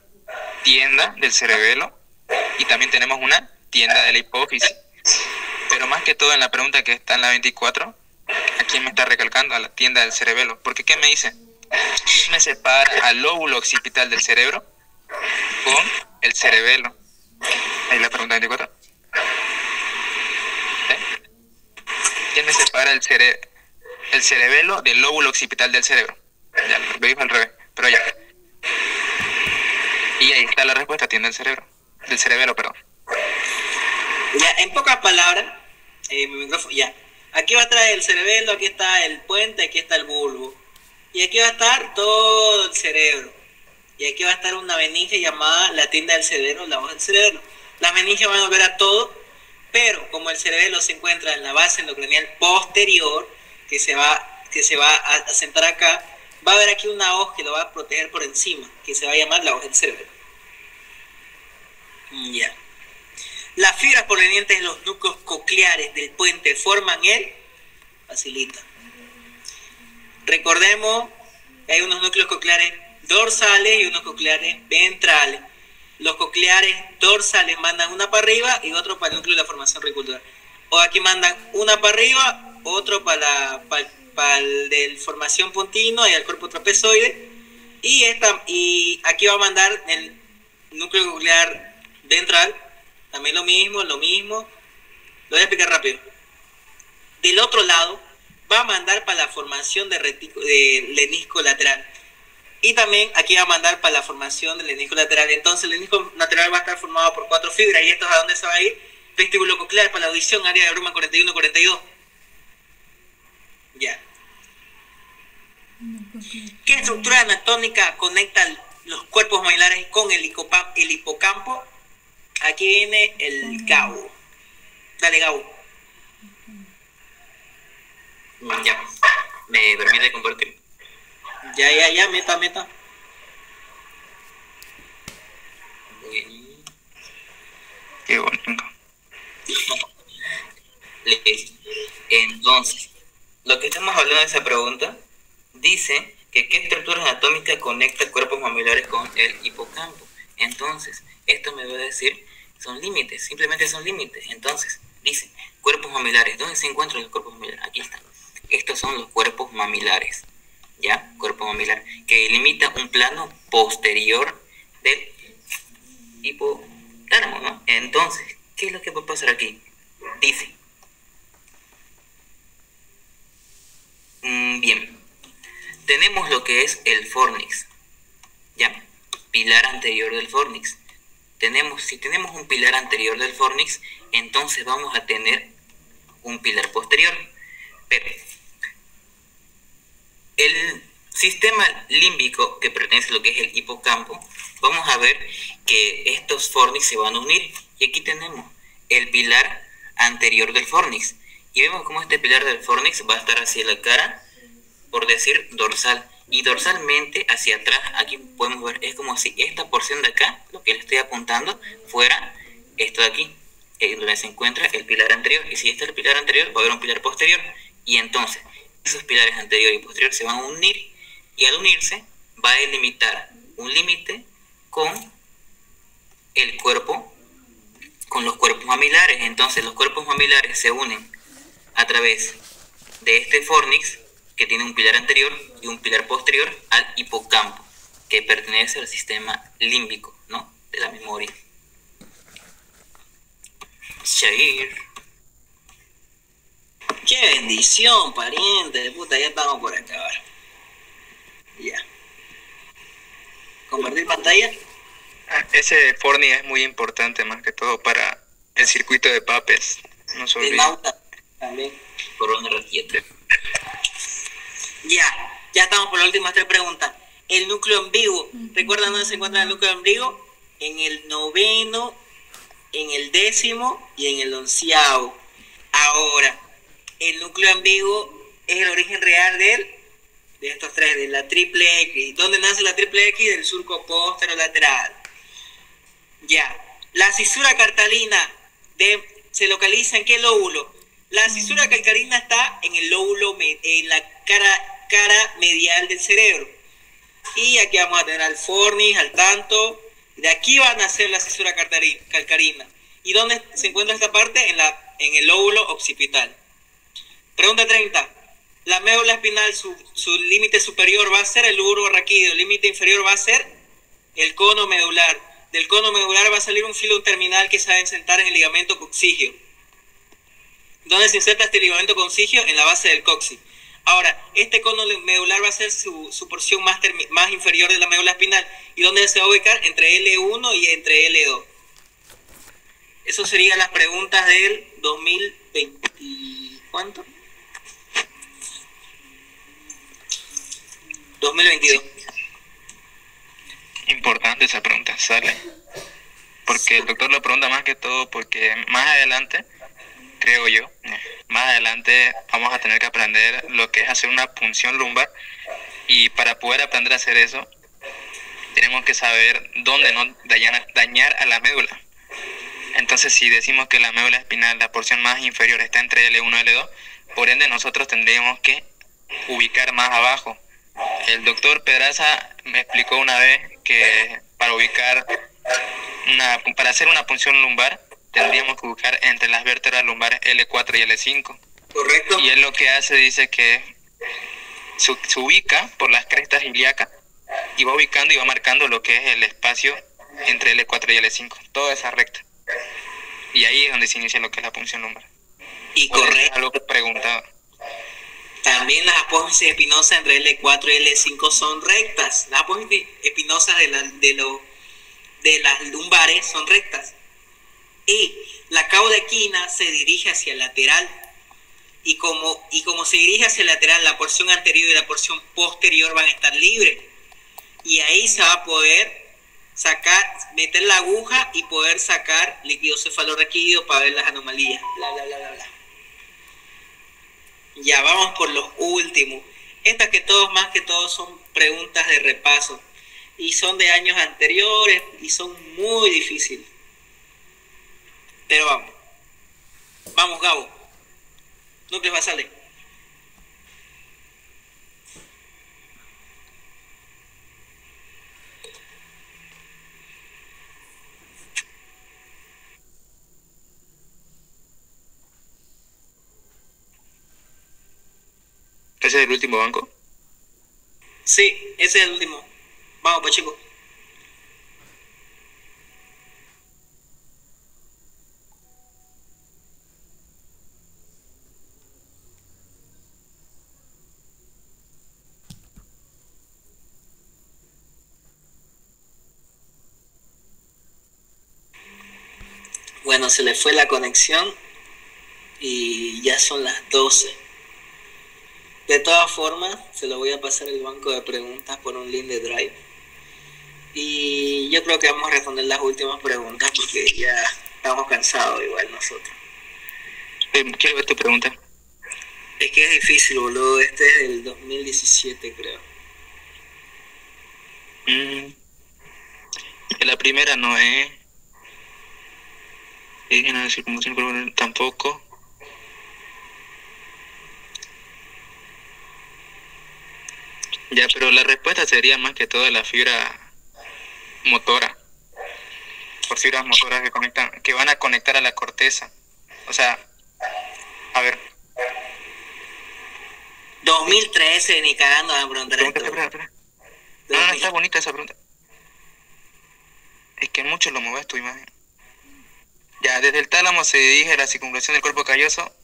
tienda del cerebelo, y también tenemos una tienda de la hipófisis. Pero más que todo en la pregunta que está en la 24, aquí me está recalcando a la tienda del cerebelo, porque ¿qué me dice? ¿Quién me separa al lóbulo occipital del cerebro con el cerebelo? Ahí la pregunta 24. ¿Quién me separa el cerebelo del lóbulo occipital del cerebro? Ya, lo dijo al revés, pero ya. Y ahí está la respuesta, tienda del cerebelo, perdón. Ya, en pocas palabras, mi micrófono, ya. Aquí va a estar el cerebelo, aquí está el puente, aquí está el bulbo. Y aquí va a estar todo el cerebro. Y aquí va a estar una meninge llamada la tienda del cerebro, la hoja del cerebro. Las meninges van a ver a todo, pero como el cerebelo se encuentra en la base endocranial posterior, que se va a sentar acá, va a haber aquí una hoja que lo va a proteger por encima, que se va a llamar la hoja del cerebro. Ya. Las fibras provenientes de los núcleos cocleares del puente forman el facilita. Recordemos que hay unos núcleos cocleares dorsales y unos cocleares ventrales. Los cocleares dorsales mandan una para arriba y otro para el núcleo de la formación reticular. O aquí mandan una para arriba, otro para el de formación continua y el cuerpo trapezoide. Y aquí va a mandar el núcleo coclear ventral. También lo mismo. Lo voy a explicar rápido. Del otro lado va a mandar para la formación de lenisco lateral. Y también aquí va a mandar para la formación del lenisco lateral. Entonces el lenisco lateral va a estar formado por 4 fibras. ¿Y esto es a dónde se va a ir? Vestíbulo coclear para la audición, área de Bruma 41-42. Ya. ¿Qué estructura anatómica conecta los cuerpos mamilares con el hipocampo? Aquí viene el Gabo. Dale, Gabo. Ya, me permite compartir. Ya, meta. Qué bonito. Listo. Entonces, lo que estamos hablando de esa pregunta dice que qué estructura anatómica conecta cuerpos mamilares con el hipocampo. Entonces, esto me va a decir, son límites, simplemente son límites. Entonces, dice, cuerpos mamilares. ¿Dónde se encuentran los cuerpos mamilares? Aquí están. Estos son los cuerpos mamilares. ¿Ya? Cuerpo mamilar, que delimita un plano posterior del hipotálamo, ¿no? Entonces, ¿qué es lo que va a pasar aquí? Dice, bien, tenemos lo que es el fornix, ¿ya? Pilar anterior del fornix. Si tenemos un pilar anterior del fornix, entonces vamos a tener un pilar posterior. Pero el sistema límbico que pertenece a lo que es el hipocampo, vamos a ver que estos fornix se van a unir. Y aquí tenemos el pilar anterior del fornix. Y vemos cómo este pilar del fornix va a estar hacia la cara, por decir dorsal. Y dorsalmente hacia atrás, aquí podemos ver, es como si esta porción de acá, lo que le estoy apuntando, fuera esto de aquí, donde se encuentra el pilar anterior. Y si este es el pilar anterior, va a haber un pilar posterior. Y entonces, esos pilares anterior y posterior se van a unir, y al unirse va a delimitar un límite con el cuerpo, con los cuerpos mamilares. Entonces los cuerpos mamilares se unen a través de este fornix, que tiene un pilar anterior y un pilar posterior, al hipocampo, que pertenece al sistema límbico, ¿no? De la memoria. Shair. ¡Qué bendición, pariente! De puta, ya estamos por acabar. Ya. ¿Compartir pantalla? Ese fornix es muy importante, más que todo para el circuito de Papes. No se El olvide. Mauta también. Corona radiante. Ya estamos por las últimas 3 preguntas. El núcleo ambiguo. ¿Recuerdan dónde se encuentra el núcleo ambiguo? En el 9º, en el 10º y en el 11º. Ahora, el núcleo ambiguo es el origen real de estos 3, de la triple X. ¿Dónde nace la triple X? Del surco posterolateral. Ya. La cisura cartalina se localiza en qué lóbulo? La cisura calcarina está en el lóbulo, en la cara medial del cerebro. Y aquí vamos a tener al fornis, al tanto. De aquí va a nacer la cisura calcarina. ¿Y dónde se encuentra esta parte? En el lóbulo occipital. Pregunta 30. La médula espinal, su límite superior va a ser el lóbulo raquídeo. El límite inferior va a ser el cono medular. Del cono medular va a salir un filo terminal que se va a insertar en el ligamento coxígeo. ¿Dónde se inserta este ligamento coxígeo? En la base del coxis. Ahora, este cono medular va a ser su porción más inferior de la médula espinal. ¿Y dónde se va a ubicar? Entre L1 y entre L2. Eso serían las preguntas del 2020. ¿Cuánto? 2022. Importante esa pregunta, ¿sale? Porque el doctor lo pregunta más que todo porque más adelante, creo yo, más adelante vamos a tener que aprender lo que es hacer una punción lumbar, y para poder aprender a hacer eso tenemos que saber dónde no dañar a la médula. Entonces, si decimos que la médula espinal, la porción más inferior, está entre L1 y L2, por ende nosotros tendríamos que ubicar más abajo. El doctor Pedraza me explicó una vez que para hacer una punción lumbar tendríamos que ubicar entre las vértebras lumbares L4 y L5. Correcto. Y él lo que hace, dice que se ubica por las crestas ilíacas y va ubicando y va marcando lo que es el espacio entre L4 y L5, toda esa recta. Y ahí es donde se inicia lo que es la punción lumbar. Y correcto. Algo preguntado. También las apófisis espinosas entre L4 y L5 son rectas. Las apófisis espinosas de las lumbares son rectas. Y la caudequina se dirige hacia el lateral. Y como se dirige hacia el lateral, la porción anterior y la porción posterior van a estar libres. Y ahí se va a poder meter la aguja y poder sacar líquido cefalorraquídeo para ver las anomalías. Bla, bla, bla, bla, bla. Ya vamos por los últimos. Estas más que todo son preguntas de repaso. Y son de años anteriores y son muy difíciles. Pero vamos. Vamos, Gabo. Núcleos basales. ¿Ese es el último banco? Sí, ese es el último. Vamos, pues, chicos. Bueno, se le fue la conexión y ya son las 12. De todas formas, se lo voy a pasar el banco de preguntas por un link de Drive. Y yo creo que vamos a responder las últimas preguntas porque ya estamos cansados igual nosotros. Quiero ver tu pregunta. Es que es difícil, boludo. Este es del 2017, creo. La primera no es. No decir como siempre, tampoco. Ya, pero la respuesta sería más que todo la fibra motora. Por fibras motoras que van a conectar a la corteza. O sea, a ver. 2013, ni cagando van a preguntar esto. Espera. No, está bonita esa pregunta. Es que mucho lo mueves tu imagen. Ya, desde el tálamo se dirige a la circunvalación del cuerpo calloso.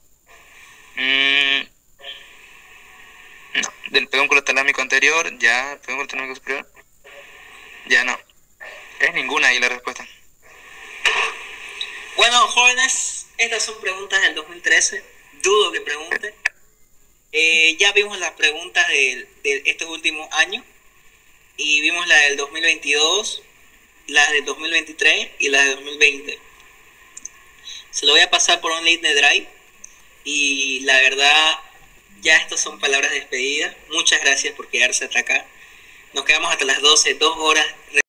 No, del pedúnculo talámico anterior, ya, pedúnculo talámico superior. Ya no. Es ninguna ahí la respuesta. Bueno, jóvenes, estas son preguntas del 2013. Dudo que pregunten. Ya vimos las preguntas de estos últimos años. Y vimos la del 2022, las del 2023 y las del 2020. Se lo voy a pasar por un link de Drive. Y la verdad, ya estas son palabras de despedida. Muchas gracias por quedarse hasta acá. Nos quedamos hasta las 12, 2 horas.